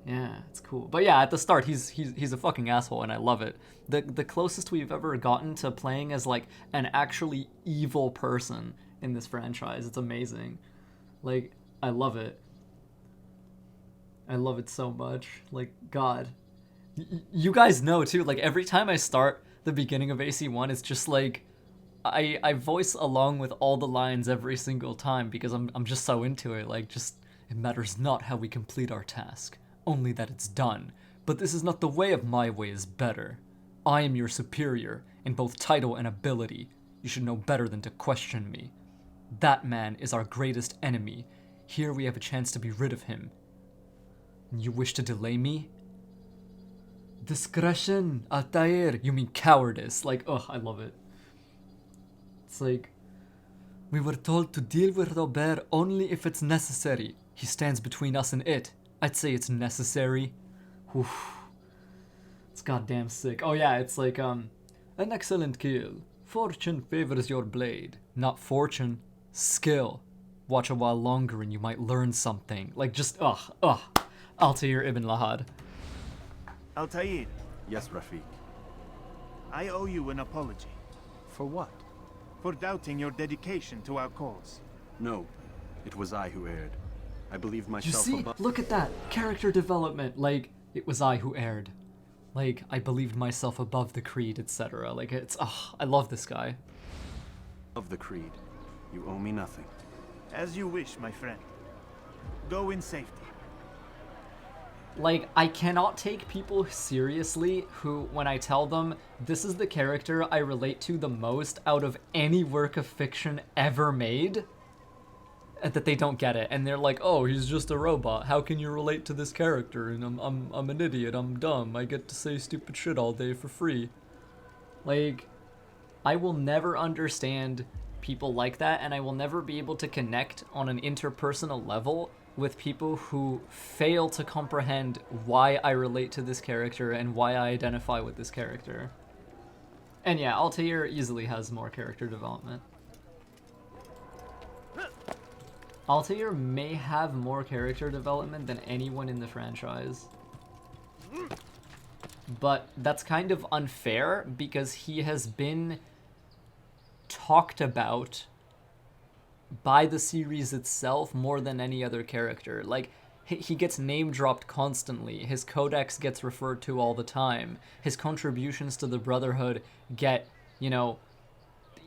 Yeah, it's cool. But yeah, at the start, he's a fucking asshole, and I love it. The closest we've ever gotten to playing as like an actually evil person in this franchise. It's amazing. Like, I love it. I love it so much. Like, God. You guys know too. Like, every time I start the beginning of AC1, it's just like I voice along with all the lines every single time because I'm just so into it. Like, just it matters not how we complete our task. Only that it's done. But this is not the way of my way is better. I am your superior in both title and ability. You should know better than to question me. That man is our greatest enemy. Here we have a chance to be rid of him. And you wish to delay me? Discretion, Altair. You mean cowardice. Like, ugh, I love it. It's like, we were told to deal with Robert only if it's necessary. He stands between us and it. I'd say it's necessary. Oof. It's goddamn sick. Oh yeah, it's like, an excellent kill. Fortune favors your blade. Not fortune. Skill. Watch a while longer and you might learn something. Like, just, Altair Ibn Lahad. Altair. Yes, Rafiq. I owe you an apology. For what? For doubting your dedication to our cause. No, it was I who erred. I believed myself You see? above. Look at that. Character development. Like, it was I who erred. Like, I believed myself above the creed, etc. Like, it's, I love this guy. Of the creed. You owe me nothing. As you wish, my friend. Go in safety. Like, I cannot take people seriously who, when I tell them, this is the character I relate to the most out of any work of fiction ever made, that they don't get it. And they're like, oh, he's just a robot. How can you relate to this character? And I'm an idiot. I'm dumb. I get to say stupid shit all day for free. Like, I will never understand people like that, and I will never be able to connect on an interpersonal level with people who fail to comprehend why I relate to this character and why I identify with this character. And yeah, Altair easily has more character development. Altair may have more character development than anyone in the franchise. But that's kind of unfair because he has been talked about by the series itself more than any other character. Like, he gets name dropped constantly. His codex gets referred to all the time. His contributions to the Brotherhood get, you know,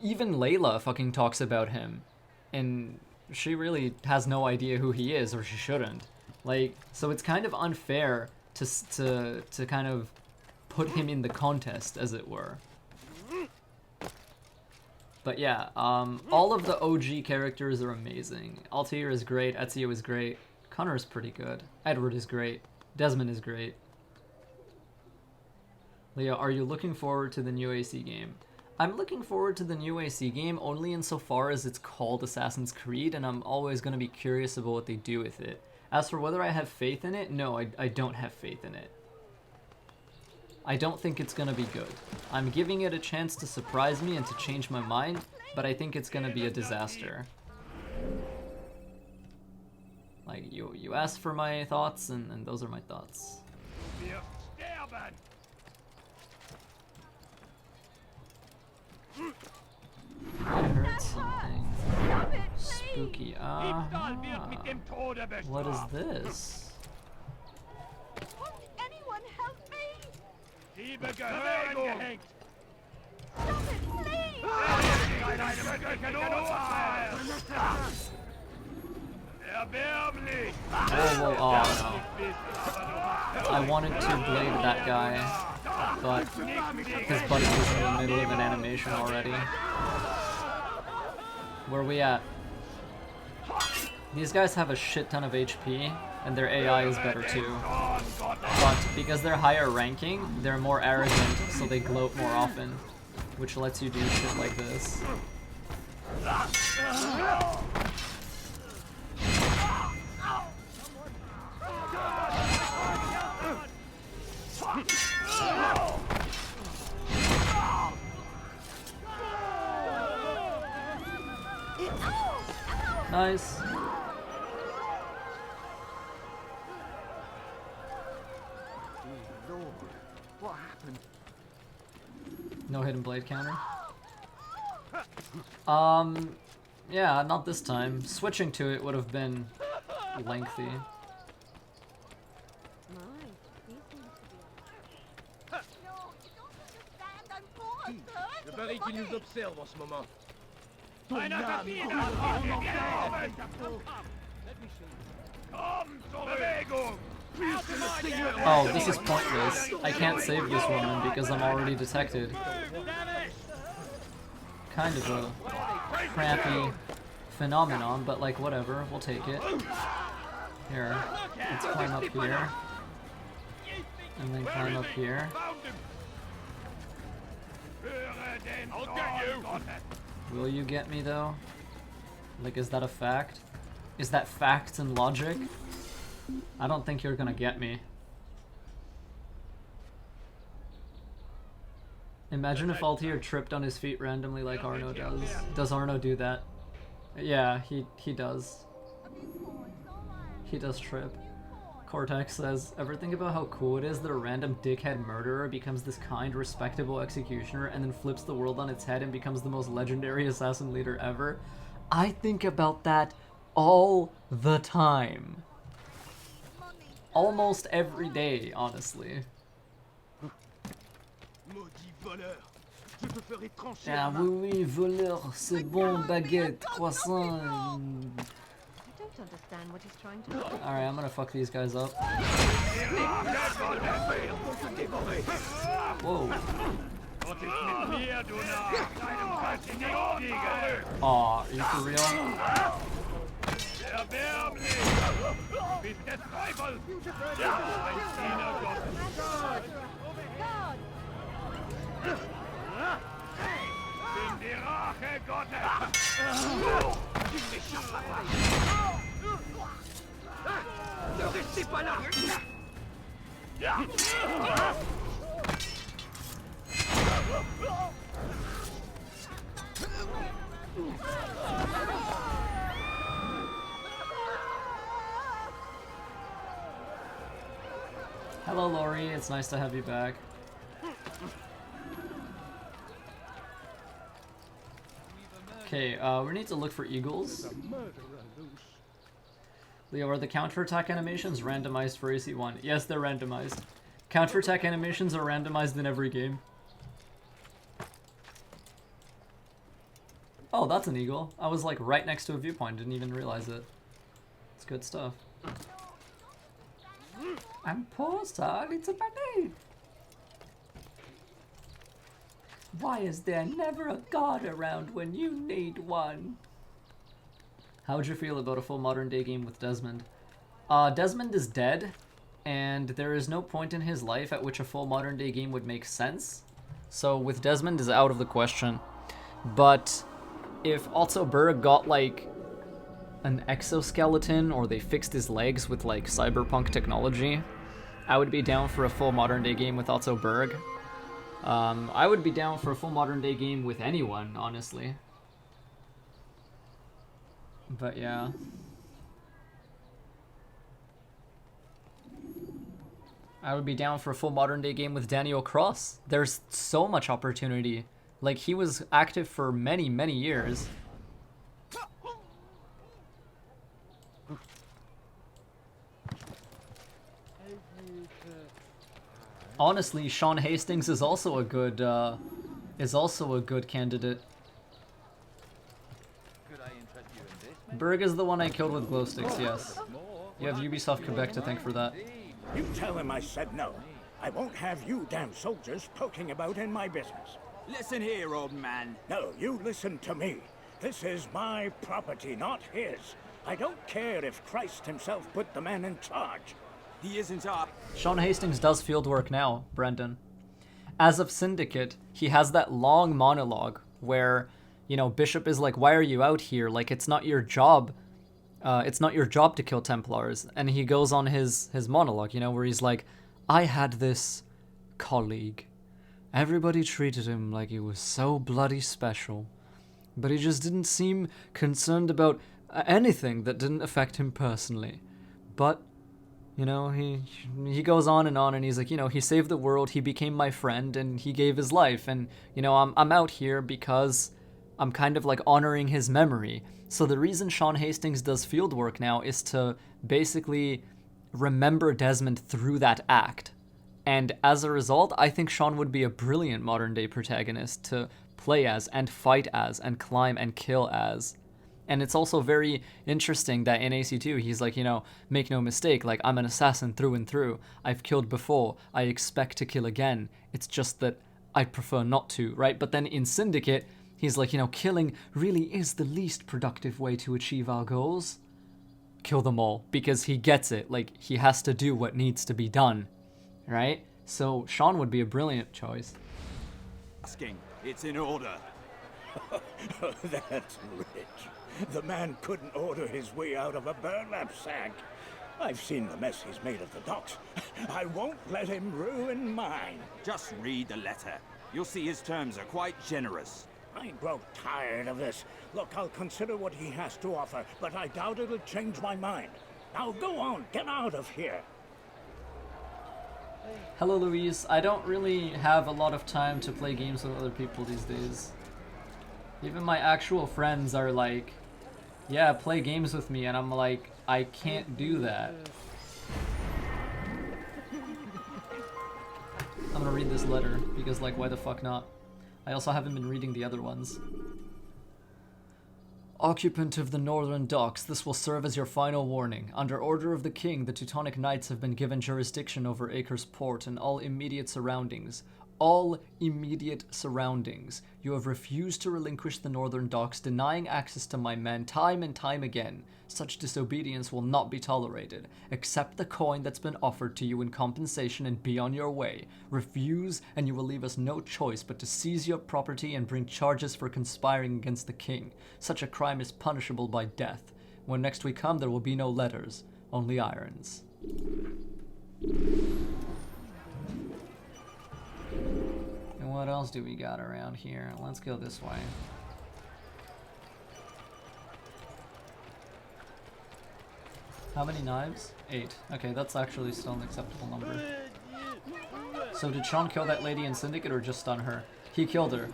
even Layla fucking talks about him. And she really has no idea who he is, or she shouldn't. Like, so it's kind of unfair to kind of put him in the contest, as it were. But yeah, all of the OG characters are amazing. Altair is great, Ezio is great, Connor is pretty good, Edward is great, Desmond is great. Leah, are you looking forward to the new AC game? I'm looking forward to the new AC game only insofar as it's called Assassin's Creed, and I'm always going to be curious about what they do with it. As for whether I have faith in it, no, I don't have faith in it. I don't think it's gonna be good. I'm giving it a chance to surprise me and to change my mind, but I think it's gonna be a disaster. Like, you asked for my thoughts, and those are my thoughts. I heard something spooky. What is this? Anyone help me? Oh no. I wanted to blade that guy, but his buddy was in the middle of an animation already. Where are we at? These guys have a shit ton of HP, and their AI is better too. But because they're higher ranking, they're more arrogant, so they gloat more often, which lets you do shit like this. Nice. Lord, what happened? No hidden blade counter? Yeah, not this time. Switching to it would have been lengthy. Je parie qu'il nous observe en ce moment. Oh, this is pointless. I can't save this woman because I'm already detected. Kind of a crappy phenomenon, but like whatever, we'll take it. Here, let's climb up here. And then climb up here. Will you get me though? Like, is that a fact? Is that fact and logic? I don't think you're gonna get me. Imagine if Altair tripped on his feet randomly like Arno does. Does Arno do that? Yeah, he does. He does trip. Cortex says, ever think about how cool it is that a random dickhead murderer becomes this kind, respectable executioner and then flips the world on its head and becomes the most legendary assassin leader ever? I think about that all the time. Almost every day, honestly. Ah oui, oui, voleur, c'est bon, baguette, croissant. Understand what he's trying to do. Alright, I'm gonna fuck these guys up. Whoa. Aw, are you for real? Ne restez pas là. Hello, Lori. It's nice to have you back. Okay, we need to look for eagles. Leo, are the counterattack animations randomized for AC1? Yes, they're randomized. Counterattack animations are randomized in every game. Oh, that's an eagle. I was like right next to a viewpoint, didn't even realize it. It's good stuff. I'm poor, son. It's a grenade. Why is there never a god around when you need one? How would you feel about a full modern day game with Desmond? Desmond is dead, and there is no point in his life at which a full modern day game would make sense. So with Desmond is out of the question. But if Otto Berg got like an exoskeleton or they fixed his legs with like cyberpunk technology, I would be down for a full modern day game with Otto Berg. I would be down for a full modern day game with anyone, honestly. But yeah. I would be down for a full modern day game with Daniel Cross. There's so much opportunity. Like, he was active for many, many years. Honestly, Sean Hastings is also a good candidate. Berg is the one I killed with glow sticks, yes. You have Ubisoft Quebec to thank for that. You tell him I said no. I won't have you damn soldiers poking about in my business. Listen here, old man. No, you listen to me. This is my property, not his. I don't care if Christ himself put the man in charge. He isn't up. Sean Hastings does field work now, Brendan. As of Syndicate, he has that long monologue where, you know, Bishop is like, why are you out here? Like, it's not your job. It's not your job to kill Templars. And he goes on his monologue, you know, where he's like, I had this colleague. Everybody treated him like he was so bloody special. But he just didn't seem concerned about anything that didn't affect him personally. But, you know, he goes on and he's like, you know, he saved the world, he became my friend, and he gave his life. And, you know, I'm out here because I'm kind of like honoring his memory. So the reason Sean Hastings does field work now is to basically remember Desmond through that act. And as a result, I think Sean would be a brilliant modern day protagonist to play as and fight as and climb and kill as. And it's also very interesting that in AC2, he's like, you know, make no mistake, like, I'm an assassin through and through. I've killed before. I expect to kill again. It's just that I prefer not to, right? But then in Syndicate, he's like, you know, killing really is the least productive way to achieve our goals. Kill them all, because he gets it. Like, he has to do what needs to be done, right? So Sean would be a brilliant choice. Asking, it's in order. That's rich. The man couldn't order his way out of a burlap sack. I've seen the mess he's made of the docks. I won't let him ruin mine. Just read the letter. You'll see his terms are quite generous. I grow tired of this. Look, I'll consider what he has to offer, but I doubt it'll change my mind. Now go on, get out of here. Hello, Louise. I don't really have a lot of time to play games with other people these days. Even my actual friends are like, yeah, play games with me, and I'm like, I can't do that. I'm gonna read this letter, because like, why the fuck not? I also haven't been reading the other ones. Occupant of the northern docks, this will serve as your final warning. Under order of the king, the Teutonic Knights have been given jurisdiction over Acre's port and all immediate surroundings. All immediate surroundings. You have refused to relinquish the northern docks, denying access to my men time and time again. Such disobedience will not be tolerated. Accept the coin that's been offered to you in compensation and be on your way. Refuse, and you will leave us no choice but to seize your property and bring charges for conspiring against the king. Such a crime is punishable by death. When next we come, there will be no letters. Only irons. And what else do we got around here? Let's go this way. How many knives? 8. Okay, that's actually still an acceptable number. So did Sean kill that lady in Syndicate or just stun her? He killed her.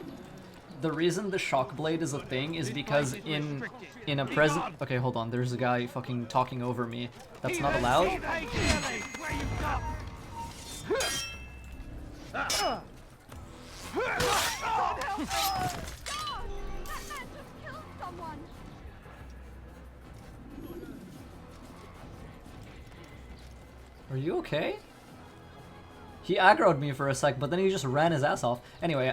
The reason the shock blade is a thing is because in a present... Okay, hold on. There's a guy fucking talking over me. That's not allowed. Are you okay? He aggroed me for a sec, but then he just ran his ass off. Anyway,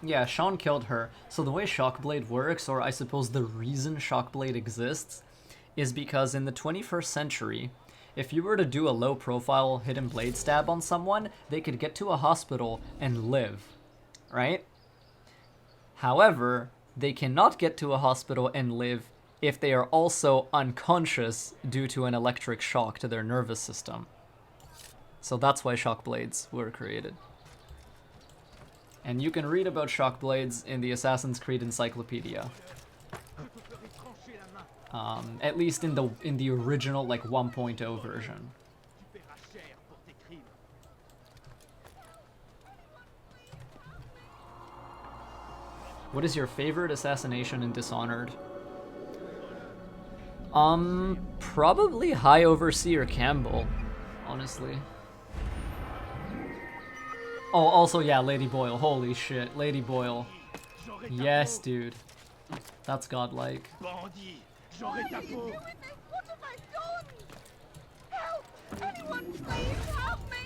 yeah, Sean killed her. So the way Shockblade works, or I suppose the reason Shockblade exists, is because in the 21st century, if you were to do a low-profile hidden blade stab on someone, they could get to a hospital and live, right? However, they cannot get to a hospital and live if they are also unconscious due to an electric shock to their nervous system. So that's why shock blades were created. And you can read about shock blades in the Assassin's Creed Encyclopedia. At least in the original, like, 1.0 version. What is your favorite assassination in Dishonored? Probably High Overseer Campbell, honestly. Oh, also, yeah, Lady Boyle. Holy shit, Lady Boyle. Yes, dude. That's godlike. What have I done? Help! Anyone, please help me!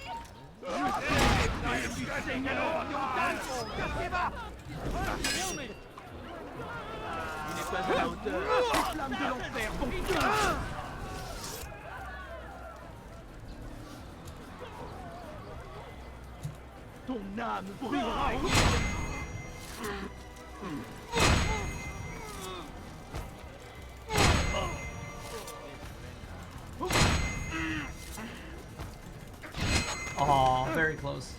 Ton âme brûlera. Aw, very close.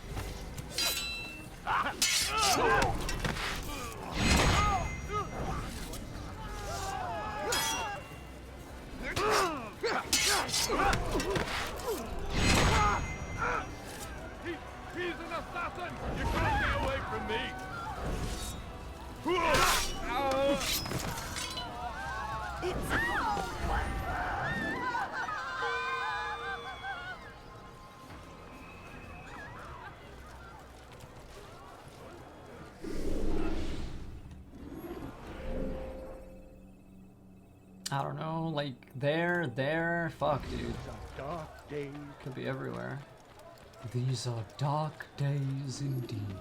He's an assassin! You can't get away from me! I don't know, like, there, fuck, dude. Dark days. Could be everywhere. These are dark days indeed.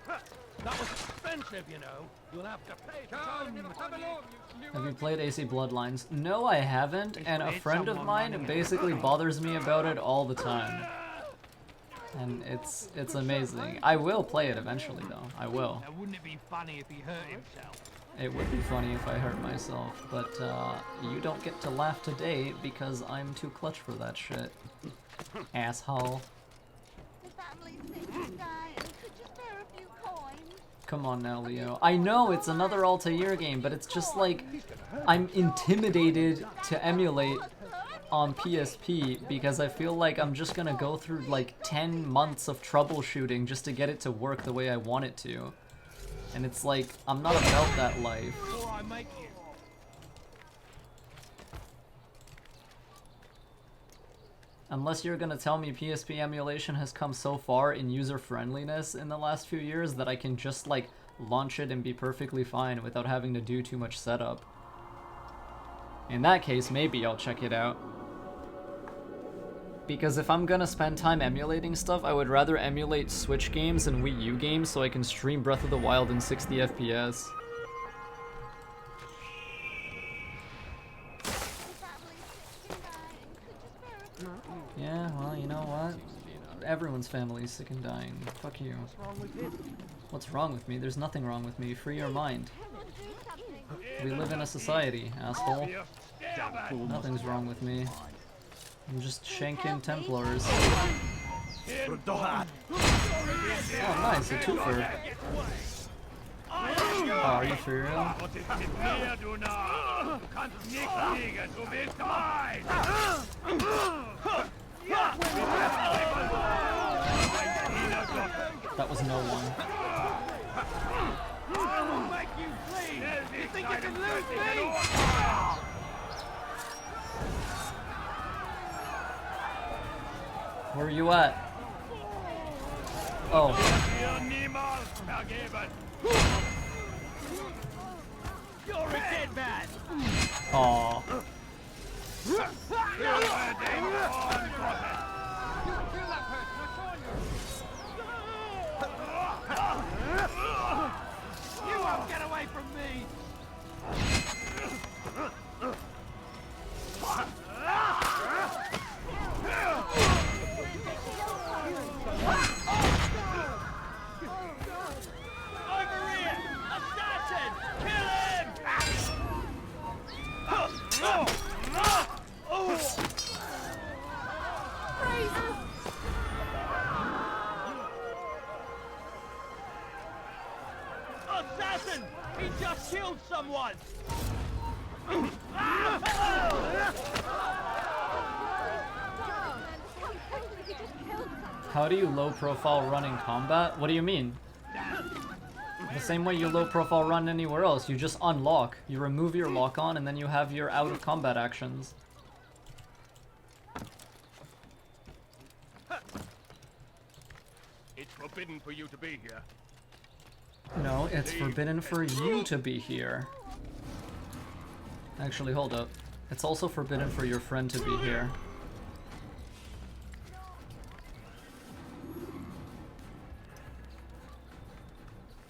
That was expensive, you know. You'll have to pay. Have you played AC Bloodlines? No, I haven't, and a friend of mine basically bothers me about it all the time. And it's amazing. I will play it eventually, though. I will. Now, wouldn't it be funny if he hurt himself? It would be funny if I hurt myself, but you don't get to laugh today because I'm too clutch for that shit. Asshole. Come on now, Leo. I know it's another Altair game, but it's just like I'm intimidated to emulate on PSP because I feel like I'm just gonna go through like 10 months of troubleshooting just to get it to work the way I want it to. And it's like, I'm not about that life. Unless you're gonna tell me PSP emulation has come so far in user-friendliness in the last few years that I can just, like, launch it and be perfectly fine without having to do too much setup. In that case, maybe I'll check it out. Because if I'm gonna spend time emulating stuff, I would rather emulate Switch games and Wii U games so I can stream Breath of the Wild in 60 FPS. Yeah, well, you know what? Everyone's family is sick and dying. Fuck you. What's wrong with me? There's nothing wrong with me. Free your mind. We live in a society, asshole. Nothing's wrong with me. I'm just shanking Templars. Oh, nice, a twofer. Oh, are you for real? That was no one. Where are you at? Oh. You're a dead man! Aww. You won't get away from me! Over here! Assassin! Kill him! Assassin! He just killed someone! How do you low profile run in combat? What do you mean? The same way you low profile run anywhere else, you just unlock. You remove your lock on and then you have your out of combat actions. It's forbidden for you to be here. No, it's forbidden for you to be here. Actually, hold up. It's also forbidden for your friend to be here.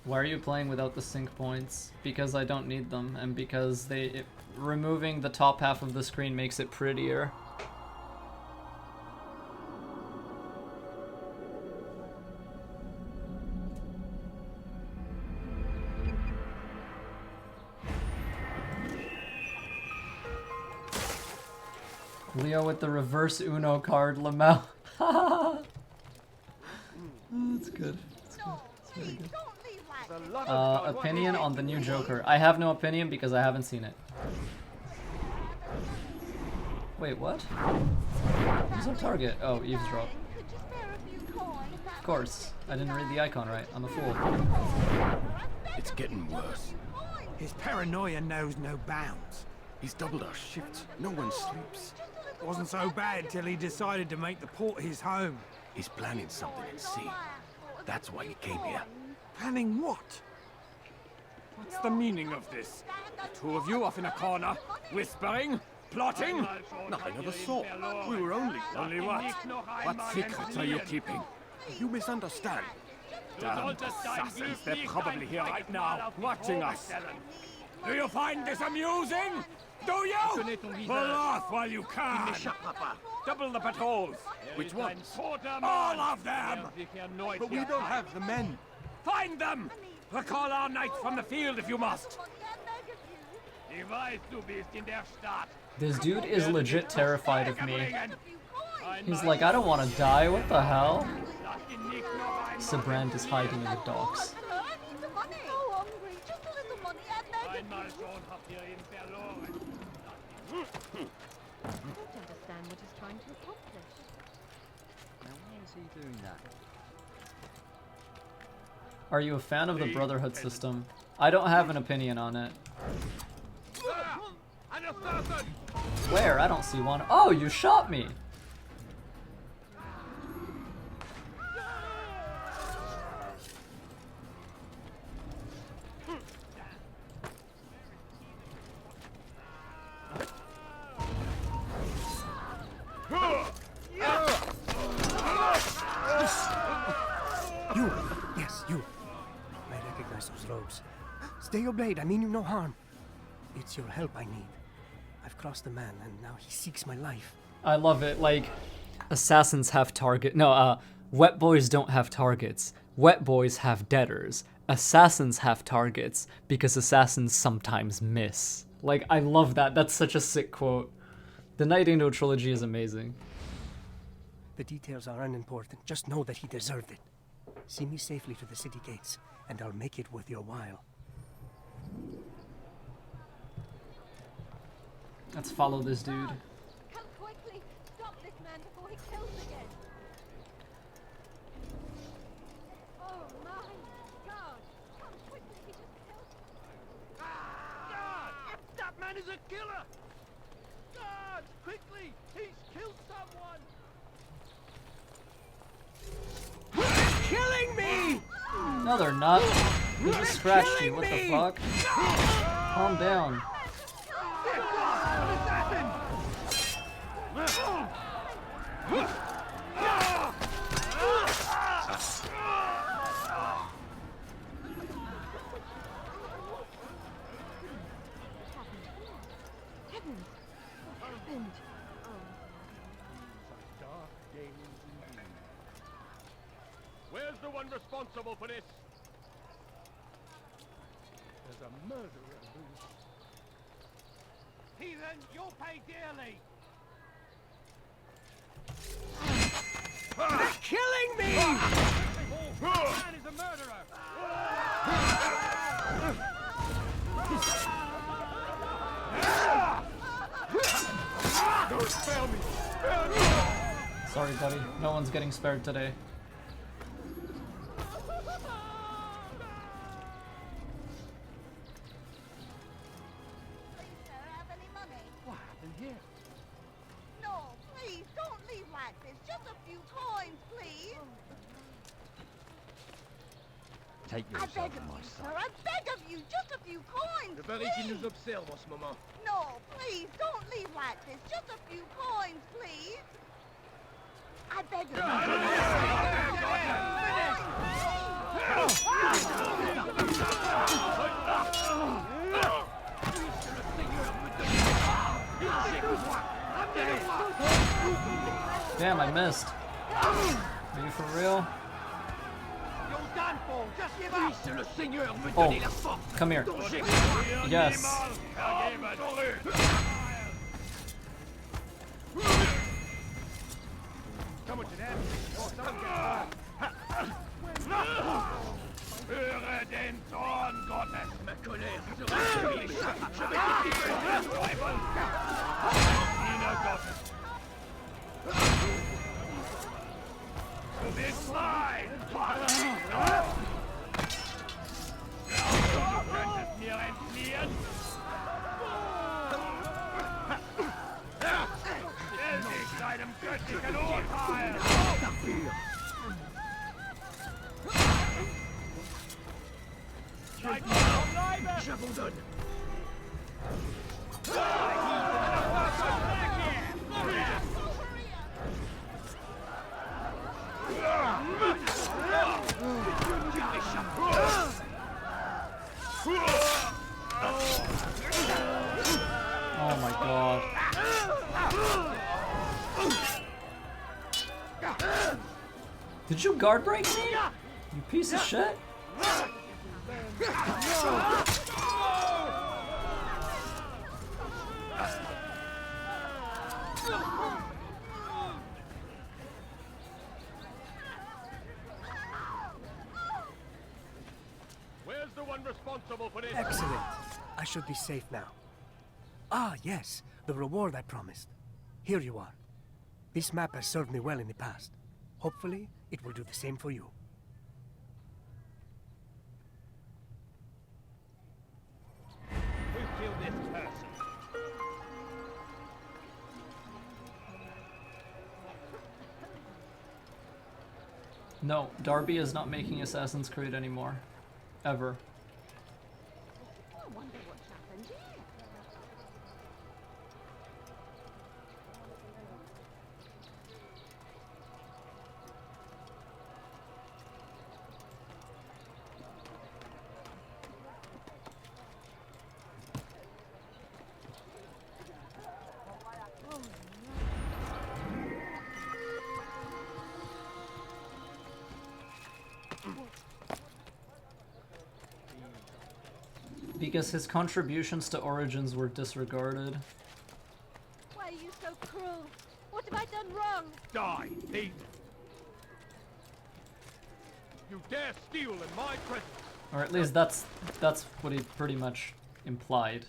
Why are you playing without the sync points? Because I don't need them, and because removing the top half of the screen makes it prettier. Leo with the reverse Uno card, Lamel. Oh, that's good. That's good. That's very good. Opinion on the new Joker. I have no opinion because I haven't seen it. Wait, what? Who's our target? Oh, eavesdrop. Of course. I didn't read the icon right. I'm a fool. It's getting worse. His paranoia knows no bounds. He's doubled our shifts. No one sleeps. It wasn't so bad till he decided to make the port his home. He's planning something at sea. That's why he came here. Planning what? What's the meaning of this? The two of you off in a corner, whispering, plotting? Nothing of the sort. We were only... Only what? What secrets are you keeping? You misunderstand. Damned assassins, they're probably here right now, watching us. Do you find this amusing? Do you? Pull off while you can. Double the patrols. Which ones? All of them! But we don't have the men. Find them! Recall our knights from the field if you must. This dude is legit terrified of me. He's like, I don't want to die, what the hell? Sibrand is hiding in the docks. I don't understand what he's trying to accomplish. Now why is he doing that? Are you a fan of the Brotherhood system? I don't have an opinion on it. Where? I don't see one. Oh, you shot me! You! Yes, you! I recognize those robes. Stay your blade, I mean you no harm. It's your help I need. I've crossed the man, and now he seeks my life. I love it, like, assassins have target. No, wet boys don't have targets. Wet boys have debtors. assassins have targets because assassins sometimes miss. Like, I love that. That's such a sick quote. The Night Angel trilogy is amazing. The details are unimportant. Just know that he deserved it. See me safely to the city gates, and I'll make it worth your while. Let's follow this dude. Come quickly! Stop this man before he kills again! Oh my god! Come quickly, he just killed... God! That man is a killer! God! Quickly! He's killed someone! Killing me! No, they're not. They just scratched you. What the fuck? Calm down. Where's the one responsible for this? There's a murderer loose. Heathen, you'll pay dearly! They're killing me! Man is a murderer! Don't spare me! Spare me! Sorry, buddy. No one's getting spared today. What happened here? No, please, don't leave like this. Just a few coins, please. Take I yourself, beg of my you, son. sir. I beg of you. Just a few coins, Le baril qui please. nous observe en ce moment. No, please, don't leave like this. Just a few coins, please. I beg of Damn, I missed. Are you for real? You're done for. Just give up. C'est le Seigneur me Oh, donner la force. come here. Yes. Come on, Jeanette. Oh, someone Höre den Zorn Gottes! Ma colère sera suivie. Je vais t'expliquer le Teufel! Diener Gottes! Du bist mein! Du könntest mir entfliehen! Stell dich deinem göttlichen Urteil! J'abandonne. Oh my god. Did you guard break me? You piece of shit? Where's the one responsible for this? Excellent. I should be safe now. Ah, yes, the reward I promised. Here you are. This map has served me well in the past. Hopefully, it will do the same for you. Who killed this person? No, Darby is not making Assassin's Creed anymore. Ever. I wonder what's happened here. Because his contributions to Origins were disregarded. Why are you so cruel? What have I done wrong? Die, thief! You dare steal in my presence! Or at least that's what he pretty much implied.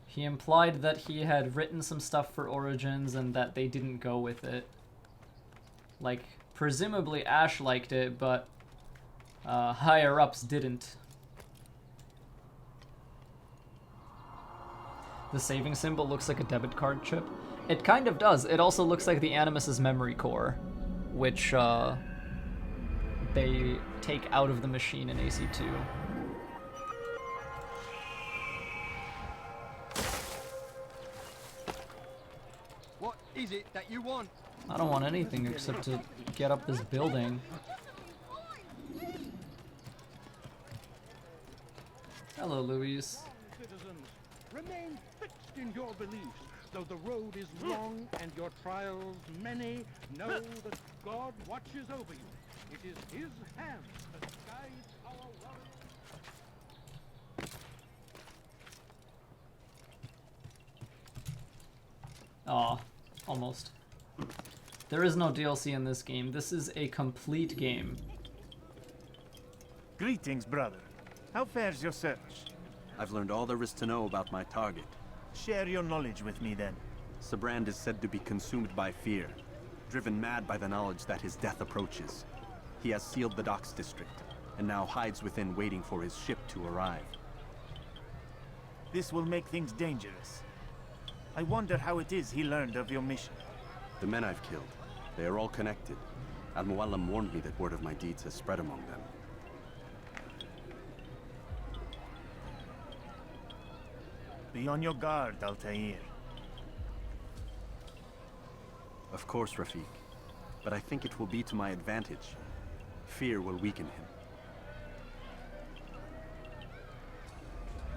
He implied that he had written some stuff for Origins and that they didn't go with it. Like, presumably Ash liked it, but higher-ups didn't. The saving symbol looks like a debit card chip. It kind of does. It also looks like the Animus's memory core, which they take out of the machine in AC2. What is it that you want? I don't want anything except to get up this building. Hello, Louise. Citizens, remain fixed in your beliefs. Though the road is long and your trials many, know that God watches over you. It is His hand that guides our warriors. Aw, almost. There is no DLC in this game. This is a complete game. Greetings, brother. How fares your search? I've learned all there is to know about my target. Share your knowledge with me, then. Sibrand is said to be consumed by fear, driven mad by the knowledge that his death approaches. He has sealed the docks district, and now hides within waiting for his ship to arrive. This will make things dangerous. I wonder how it is he learned of your mission. The men I've killed, they are all connected. Al-Muallim warned me that word of my deeds has spread among them. Be on your guard, Altair. Of course, Rafiq. But I think it will be to my advantage. Fear will weaken him.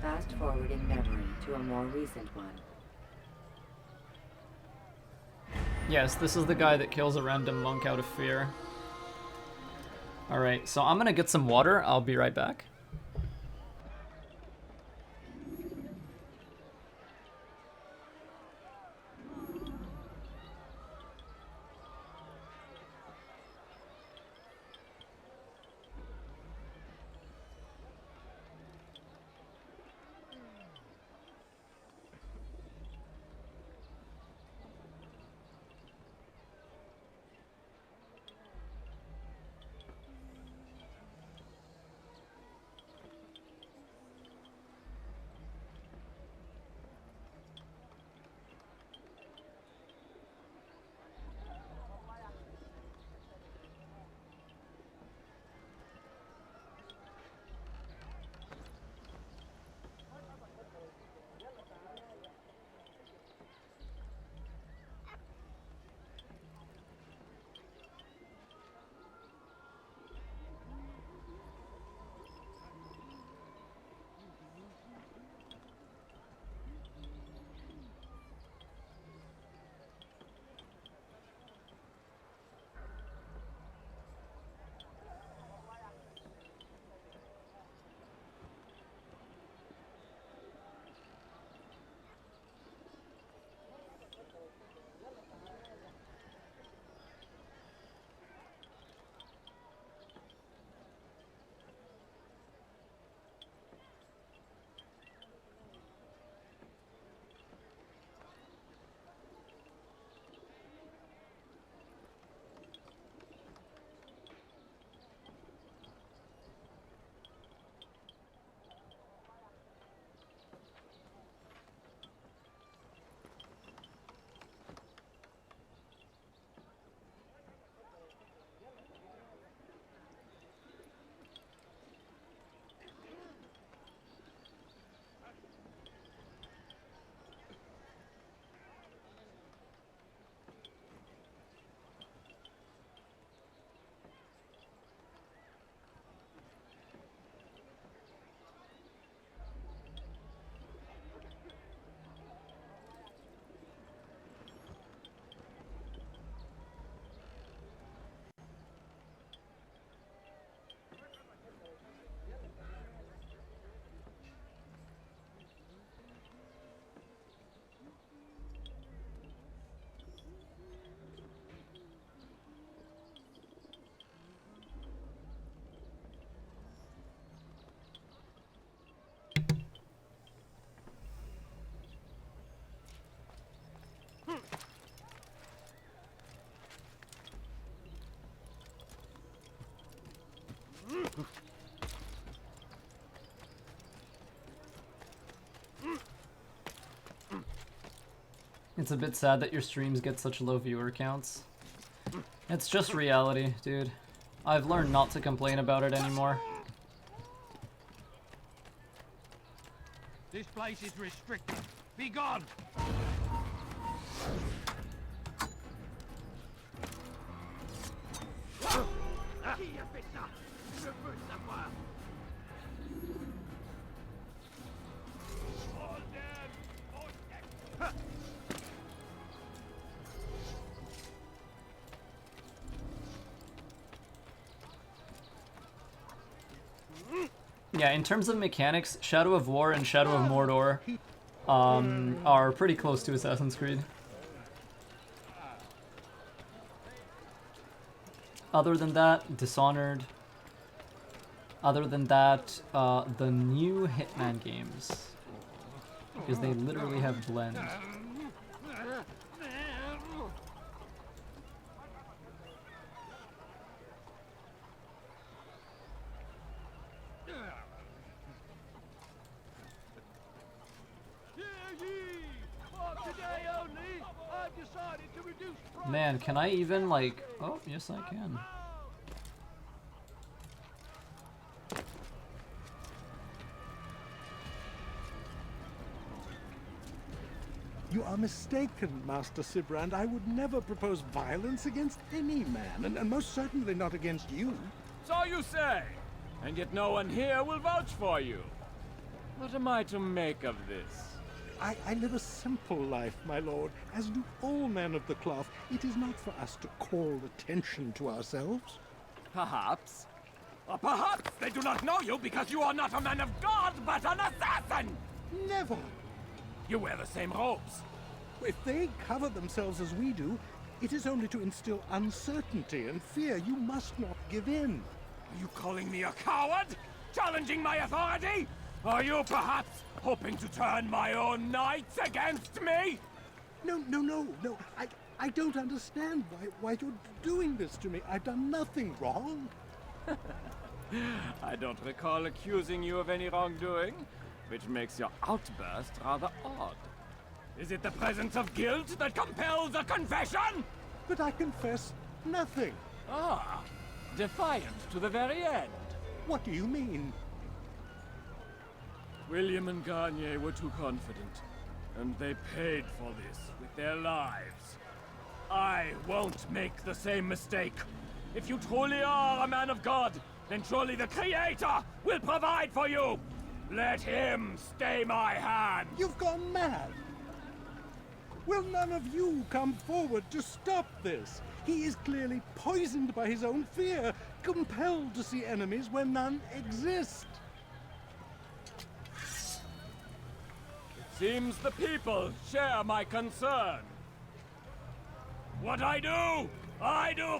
Fast forwarding memory to a more recent one. Yes, this is the guy that kills a random monk out of fear. Alright, so I'm gonna get some water. I'll be right back. It's a bit sad that your streams get such low viewer counts. It's just reality, dude. I've learned not to complain about it anymore. This place is restricted. Be gone! Yeah, in terms of mechanics, Shadow of War and Shadow of Mordor are pretty close to Assassin's Creed. Other than that, Dishonored. Other than that, the new Hitman games. Because they literally have blend. Man, can I even, like... Oh, yes I can. You are mistaken, Master Sibrand. I would never propose violence against any man, and most certainly not against you. So you say, and yet no one here will vouch for you. What am I to make of this? I live a simple life, my lord, as do all men of the cloth. It is not for us to call attention to ourselves. Perhaps. Or perhaps they do not know you because you are not a man of God, but an assassin! Never! You wear the same robes. If they cover themselves as we do, it is only to instill uncertainty and fear. You must not give in. Are you calling me a coward? Challenging my authority? Are you perhaps hoping to turn my own knights against me? No. I don't understand why you're doing this to me. I've done nothing wrong. I don't recall accusing you of any wrongdoing, which makes your outburst rather odd. Is it the presence of guilt that compels a confession? But I confess nothing. Ah, defiant to the very end. What do you mean? William and Garnier were too confident, and they paid for this with their lives. I won't make the same mistake. If you truly are a man of God, then surely the Creator will provide for you. Let him stay my hand. You've gone mad. Will none of you come forward to stop this? He is clearly poisoned by his own fear, compelled to see enemies where none exist. Seems the people share my concern. What I do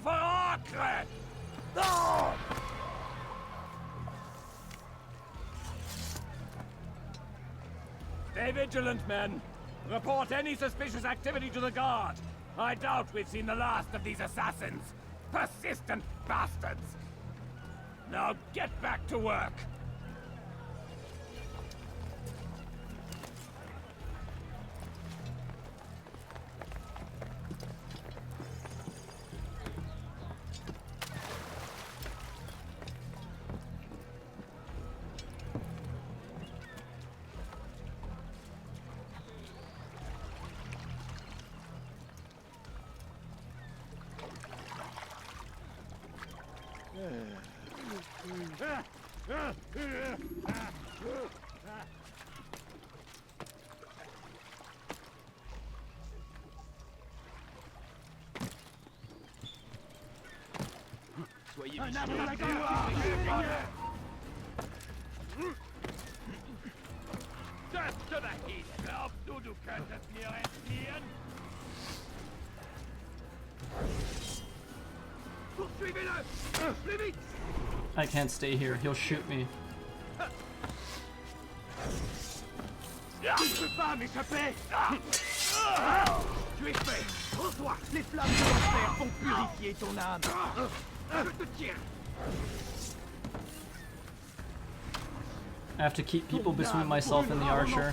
for Acre! Oh! Stay vigilant, men. Report any suspicious activity to the guard. I doubt we've seen the last of these assassins. Persistent bastards. Now get back to work. I can't stay here. He'll shoot me. Tu ne peux pas m'échapper. Tu es fait. Reçois. Les flammes de l'enfer vont purifier ton âme. Je te tiens. I have to keep people between myself and the archer.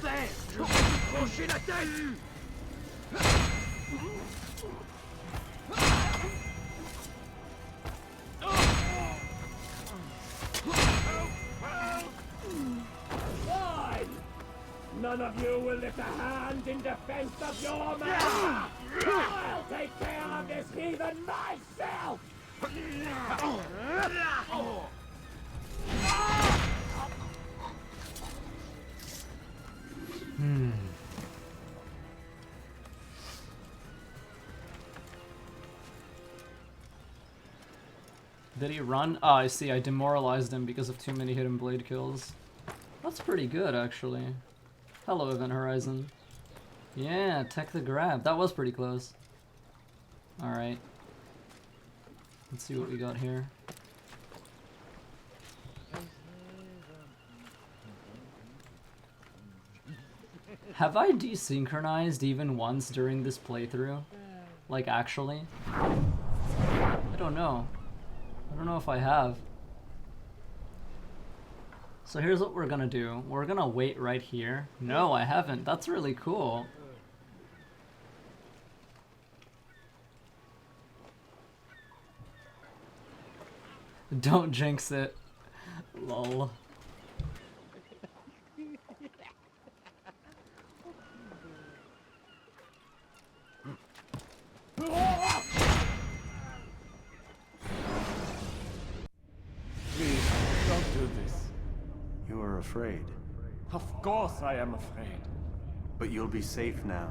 Why? None of you will lift a hand in defense of your man! I'll take care of this heathen myself! Did he run? Ah, I see. I demoralized him because of too many hidden blade kills. That's pretty good, actually. Hello, Event Horizon. Yeah, tech the grab. That was pretty close. Alright. Let's see what we got here. Have I desynchronized even once during this playthrough? Like, actually? I don't know. I don't know if I have. So here's what we're gonna do. We're gonna wait right here. No, I haven't. That's really cool. Don't jinx it. Lol. Please, don't do this. You are afraid. Of course I am afraid. But you'll be safe now,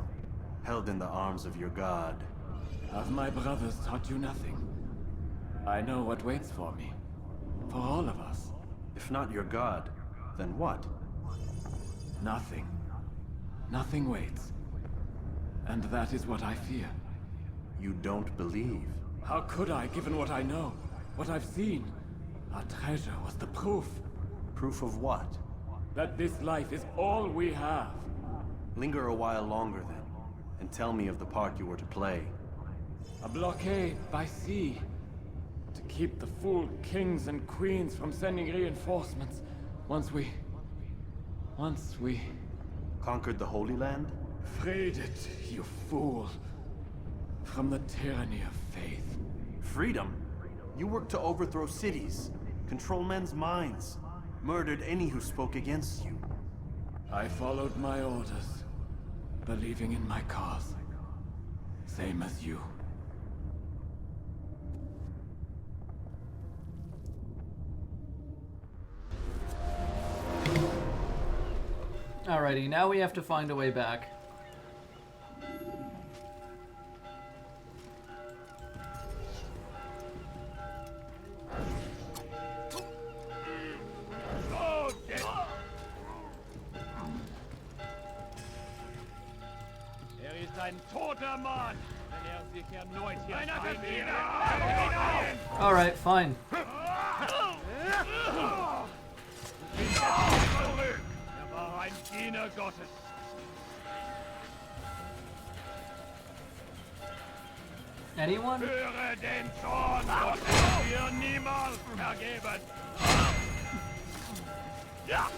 held in the arms of your god. Have my brothers taught you nothing? I know what waits for me. For all of us. If not your god, then what? Nothing. Nothing waits. And that is what I fear. You don't believe? How could I, given what I know? What I've seen? Our treasure was the proof. Proof of what? That this life is all we have. Linger a while longer then, and tell me of the part you were to play. A blockade by sea. To keep the fool kings and queens from sending reinforcements. Once we... Conquered the Holy Land? Freed it, you fool. From the tyranny of faith. Freedom? You worked to overthrow cities, control men's minds, murdered any who spoke against you. I followed my orders, believing in my cause. Same as you. Alrighty, now we have to find a way back. Ein toter Mann, wenn sich erneut hier Alright, fine. war ein Diener Gottes. Anyone? Höre den Zorn Gottes dir niemals vergeben. Ja!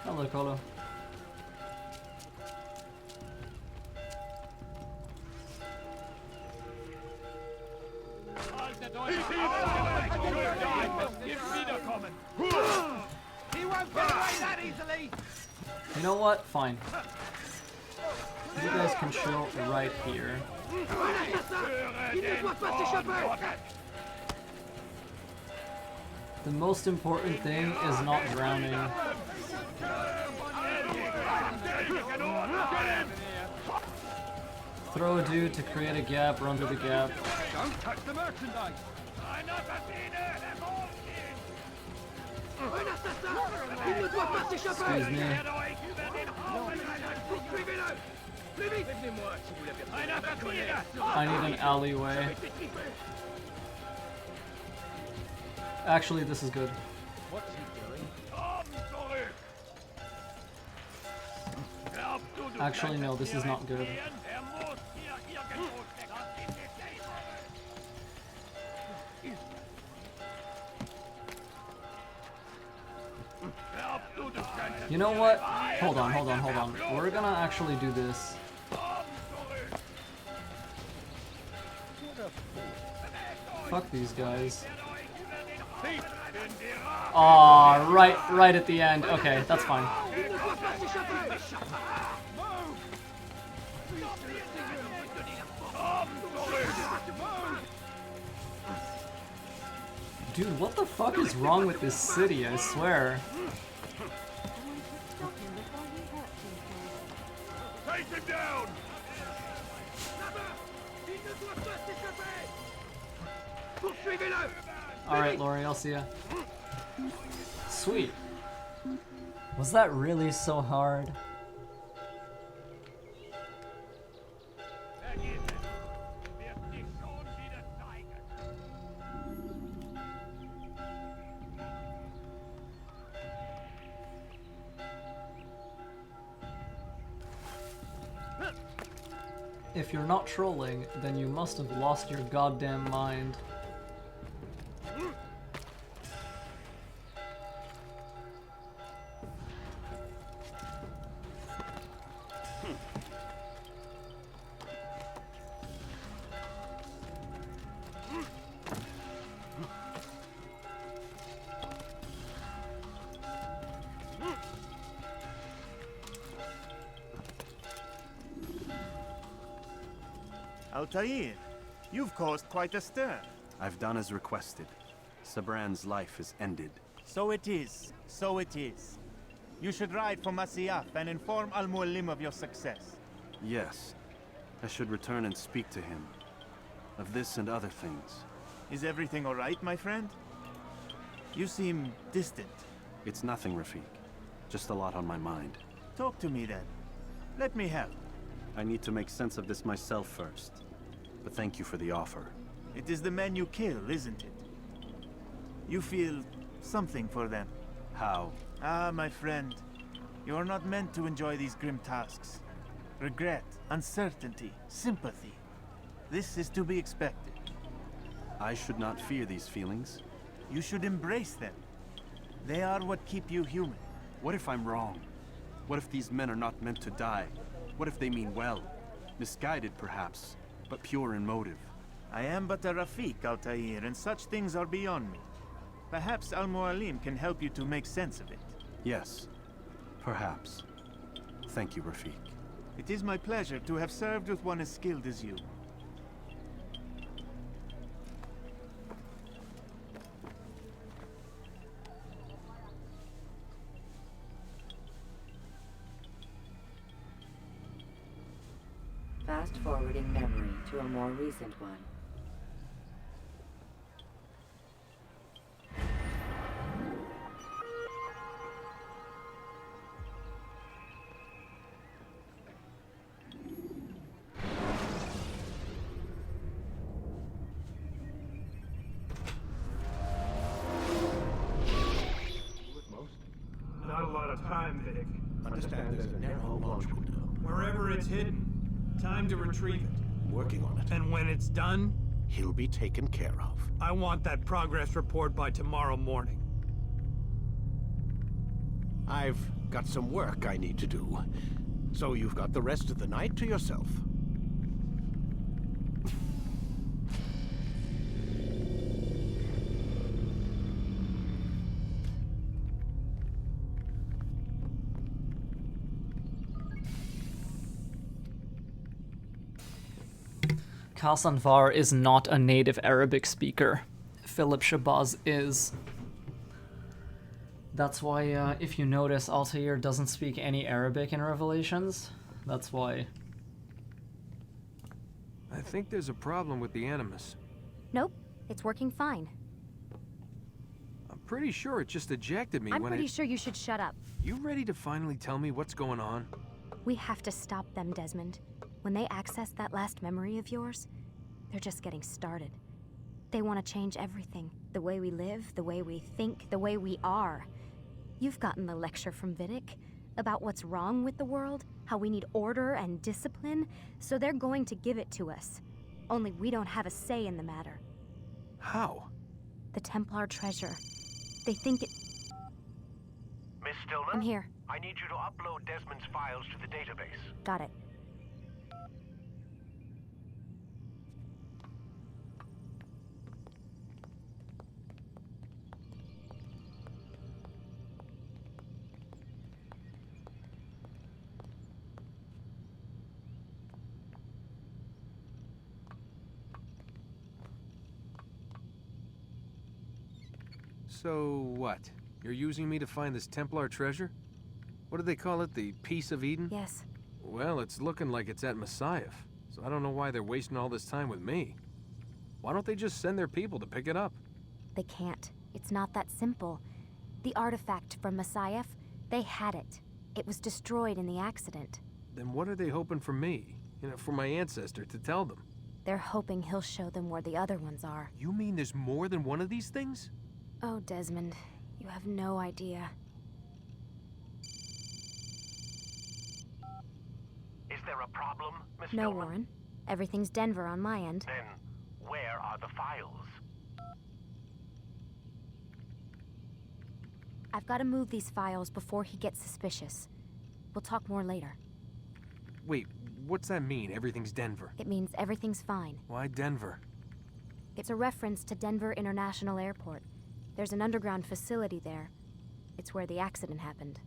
Hello, Colo. He won't get away that easily. You know what? Fine. You guys can chill right here. The most important thing is not drowning. Throw a dude to create a gap, run through the gap. Don't touch the merchandise. Excuse me. I need an alleyway. Actually, this is good. What's he doing? Actually, no, this is not good. You know what? Hold on. We're gonna actually do this. Fuck these guys. Aw, right at the end. Okay, that's fine. Dude, what the fuck is wrong with this city, I swear? Take him down! Alright, Lori, I'll see ya. Sweet. Was that really so hard? If you're not trolling, then you must have lost your goddamn mind. Altair, you've caused quite a stir. I've done as requested. Sibrand's life is ended. So it is. So it is. You should ride for Masyaf and inform Al-Mualim of your success. Yes. I should return and speak to him. Of this and other things. Is everything all right, my friend? You seem distant. It's nothing, Rafik. Just a lot on my mind. Talk to me then. Let me help. I need to make sense of this myself first. But thank you for the offer. It is the men you kill, isn't it? You feel something for them. How? Ah, my friend. You are not meant to enjoy these grim tasks. Regret, uncertainty, sympathy. This is to be expected. I should not fear these feelings. You should embrace them. They are what keep you human. What if I'm wrong? What if these men are not meant to die? What if they mean well? Misguided, perhaps, but pure in motive. I am but a Rafik, Altair, and such things are beyond me. Perhaps Al-Mualim can help you to make sense of it. Yes, perhaps. Thank you, Rafik. It is my pleasure to have served with one as skilled as you. Fast-forwarding memory to a more recent one. Not a lot of time, Vic. Understand there's a narrow launch window. Wherever it's hidden, time to retrieve it. I'm working on it. And when it's done, He'll be taken care of. I want that progress report by tomorrow morning. I've got some work I need to do. So you've got the rest of the night to yourself. Kasanvar is not a native Arabic speaker. Philip Shabazz is. That's why, if you notice, Altair doesn't speak any Arabic in Revelations. That's why. I think there's a problem with the Animus. Nope, it's working fine. I'm pretty sure it just ejected me I'm when pretty sure you should shut up. You ready to finally tell me what's going on? We have to stop them, Desmond. When they access that last memory of yours, they're just getting started. They want to change everything. The way we live, the way we think, the way we are. You've gotten the lecture from Vidic about what's wrong with the world, how we need order and discipline, so they're going to give it to us. Only we don't have a say in the matter. How? The Templar treasure. They think it... Miss Stillman? I'm here. I need you to upload Desmond's files to the database. Got it. So what? You're using me to find this Templar treasure? What do they call it? The Piece of Eden? Yes. Well, it's looking like it's at Messiah, so I don't know why they're wasting all this time with me. Why don't they just send their people to pick it up? They can't. It's not that simple. The artifact from Messiah, they had it. It was destroyed in the accident. Then what are they hoping for me? You know, for my ancestor to tell them? They're hoping he'll show them where the other ones are. You mean there's more than one of these things? Oh, Desmond, you have no idea. Is there a problem, Miss No, Stillman? Warren. Everything's Denver on my end. Then, where are the files? I've got to move these files before he gets suspicious. We'll talk more later. Wait, what's that mean, everything's Denver? It means everything's fine. Why Denver? It's a reference to Denver International Airport. There's an underground facility there. It's where the accident happened.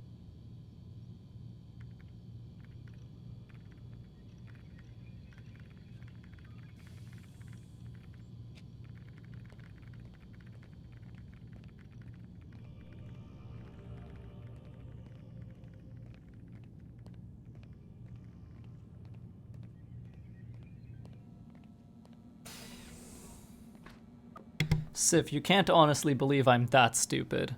Sif, you can't honestly believe I'm that stupid.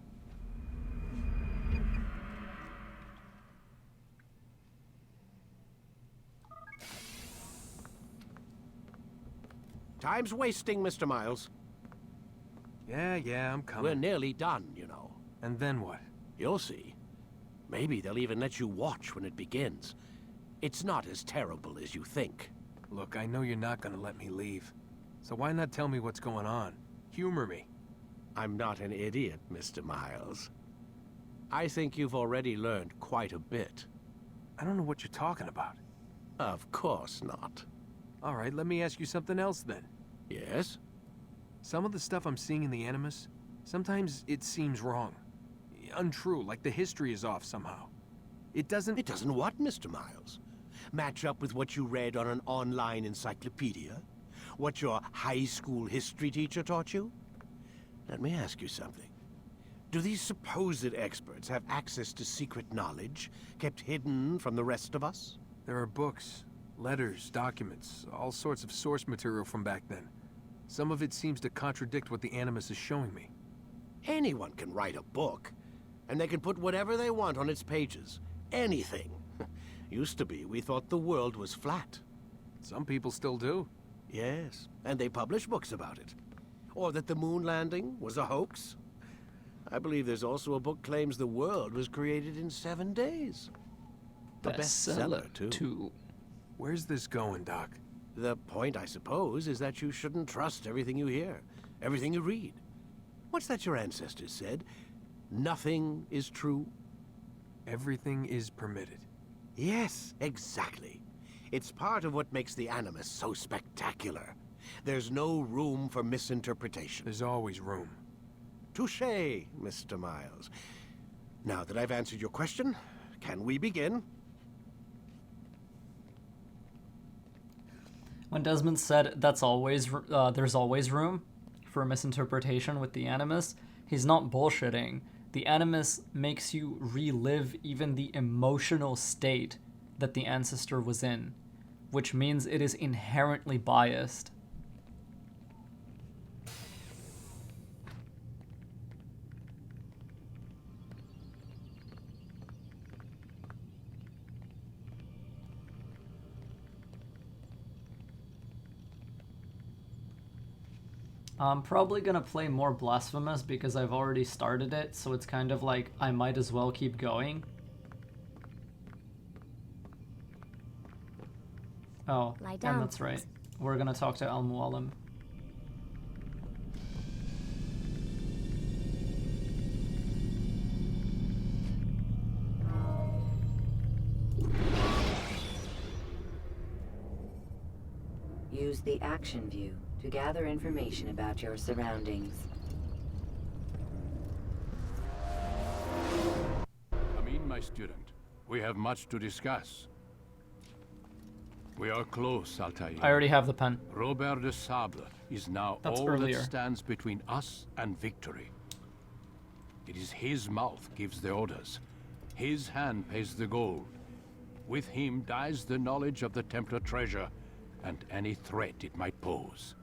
Time's wasting, Mr. Miles. Yeah, I'm coming. We're nearly done, you know. And then what? You'll see. Maybe they'll even let you watch when it begins. It's not as terrible as you think. Look, I know you're not gonna let me leave. So why not tell me what's going on? Humor me. I'm not an idiot, Mr. Miles. I think you've already learned quite a bit. I don't know what you're talking about. Of course not. All right, let me ask you something else then. Yes? Some of the stuff I'm seeing in the Animus, sometimes it seems wrong. Untrue, like the history is off somehow. It doesn't... It doesn't what, Mr. Miles? Match up with what you read on an online encyclopedia? What your high school history teacher taught you? Let me ask you something. Do these supposed experts have access to secret knowledge kept hidden from the rest of us? There are books, letters, documents, all sorts of source material from back then. Some of it seems to contradict what the Animus is showing me. Anyone can write a book, and they can put whatever they want on its pages. Anything. Used to be, we thought the world was flat. Some people still do. Yes, and they publish books about it. Or that the moon landing was a hoax. I believe there's also a book claims the world was created in 7 days. A bestseller, too. Where's this going, Doc? The point, I suppose, is that you shouldn't trust everything you hear, everything you read. What's that your ancestors said? Nothing is true? Everything is permitted. Yes, exactly. It's part of what makes the Animus so spectacular. There's no room for misinterpretation. There's always room. Touché, Mr. Miles. Now that I've answered your question, can we begin? When Desmond said that's always there's always room for misinterpretation with the Animus, he's not bullshitting. The Animus makes you relive even the emotional state that the ancestor was in, which means it is inherently biased. I'm probably gonna play more Blasphemous because I've already started it, so it's kind of like I might as well keep going. Oh, Lie and down, that's right. please. We're gonna talk to Al Mualim. Use the action view to gather information about your surroundings. Come in, my student. We have much to discuss. We are close, Altair. I already have the pen. Robert de Sable is now That's all earlier. that stands between us and victory. It is his mouth gives the orders. His hand pays the gold. With him dies the knowledge of the Templar treasure and any threat it might pose.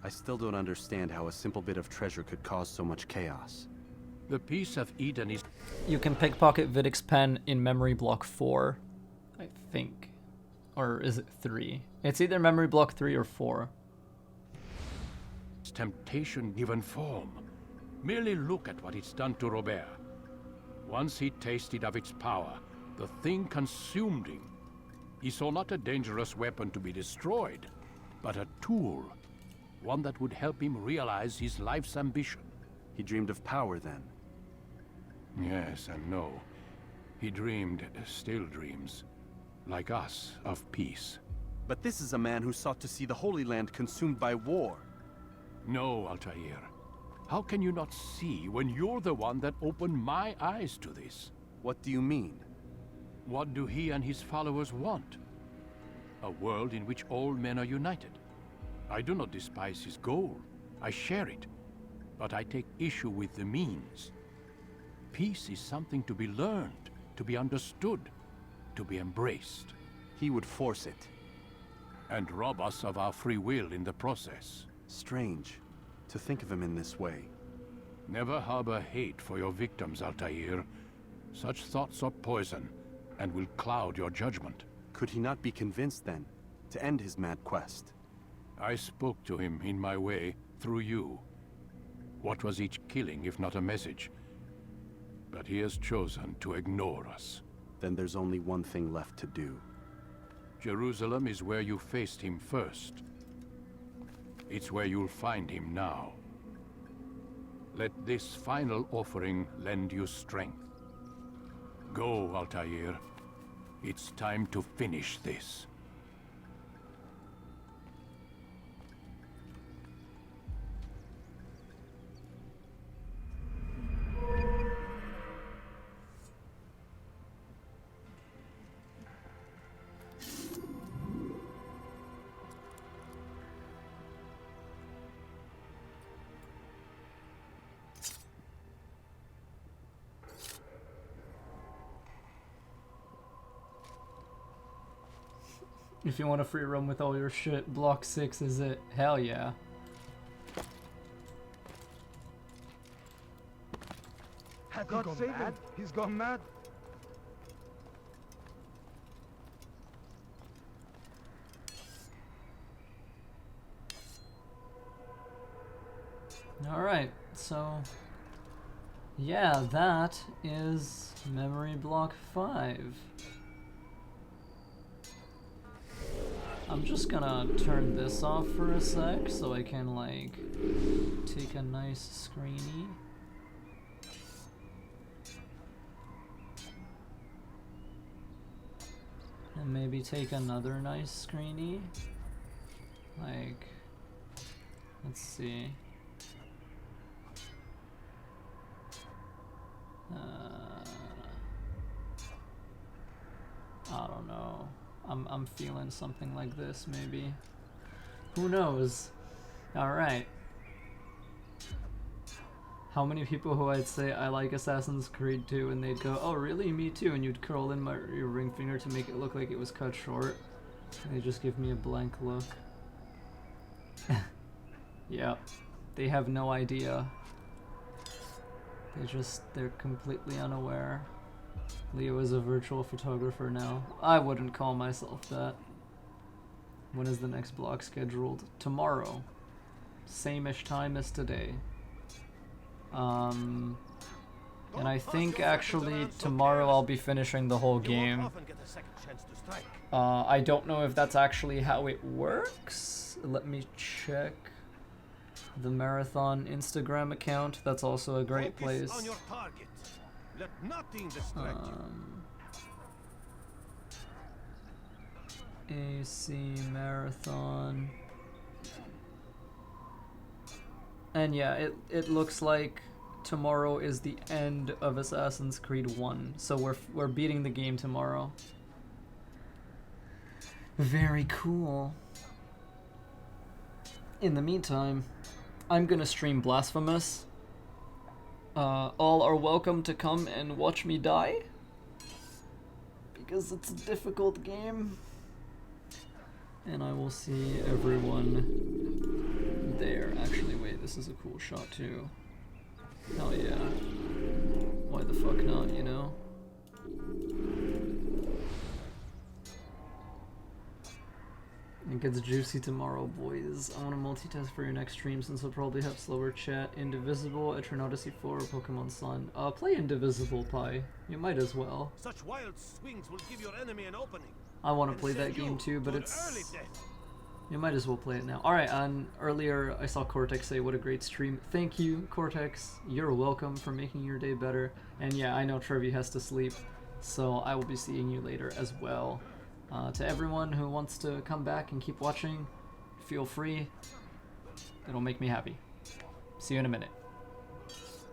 I still don't understand how a simple bit of treasure could cause so much chaos. The Peace of Eden is... You can pickpocket Vidic's pen in memory block 4, I think. Or is it 3? It's either memory block 3 or 4. Temptation given form. Merely look at what it's done to Robert. Once he tasted of its power, the thing consumed him. He saw not a dangerous weapon to be destroyed, but a tool. One that would help him realize his life's ambition. He dreamed of power then? Yes and no. He dreamed, still dreams, like us, of peace. But this is a man who sought to see the Holy Land consumed by war. No, Altair. How can you not see when you're the one that opened my eyes to this? What do you mean? What do he and his followers want? A world in which all men are united. I do not despise his goal. I share it. But I take issue with the means. Peace is something to be learned, to be understood, to be embraced. He would force it. And rob us of our free will in the process. Strange to think of him in this way. Never harbor hate for your victims, Altair. Such thoughts are poison and will cloud your judgment. Could he not be convinced then to end his mad quest? I spoke to him in my way through you. What was each killing if not a message? But he has chosen to ignore us. Then there's only one thing left to do. Jerusalem is where you faced him first. It's where you'll find him now. Let this final offering lend you strength. Go, Altair. It's time to finish this. If you want a free roam with all your shit, block 6 is it. Hell yeah. God save him. He's gone mad. Alright, so... yeah, that is memory block 5. I'm just gonna turn this off for a sec so I can, like, take a nice screeny. And maybe take another nice screeny. Like, let's see. I don't know. I'm feeling something like this, maybe. Who knows? Alright. How many people who I'd say I like Assassin's Creed 2 and they'd go, oh really, me too, and you'd curl in your ring finger to make it look like it was cut short. And they just give me a blank look. Yep. They have no idea. They're completely unaware. Leo is a virtual photographer now. I wouldn't call myself that. When is the next block scheduled? Tomorrow. Same-ish time as today. And I think actually tomorrow I'll be finishing the whole game. I don't know if that's actually how it works. Let me check the Marathon Instagram account. That's also a great place. Let nothing distract you. AC Marathon. And yeah, it looks like tomorrow is the end of Assassin's Creed 1. So we're beating the game tomorrow. Very cool. In the meantime, I'm gonna stream Blasphemous. All are welcome to come and watch me die, because it's a difficult game. And I will see everyone there. Actually, wait, this is a cool shot too. Hell yeah. Why the fuck not, you know? It gets juicy tomorrow, boys. I want to multitask for your next stream since we'll probably have slower chat. Indivisible, Etern Odyssey 4, Pokemon Sun. Play Indivisible, Pi. You might as well. Such wild swings will give your enemy an opening. I want to play that game too, but it's... You might as well play it now. Alright, earlier I saw Cortex say what a great stream. Thank you, Cortex. You're welcome for making your day better. And yeah, I know Trevi has to sleep, so I will be seeing you later as well. To everyone who wants to come back and keep watching, feel free. It'll make me happy. See you in a minute.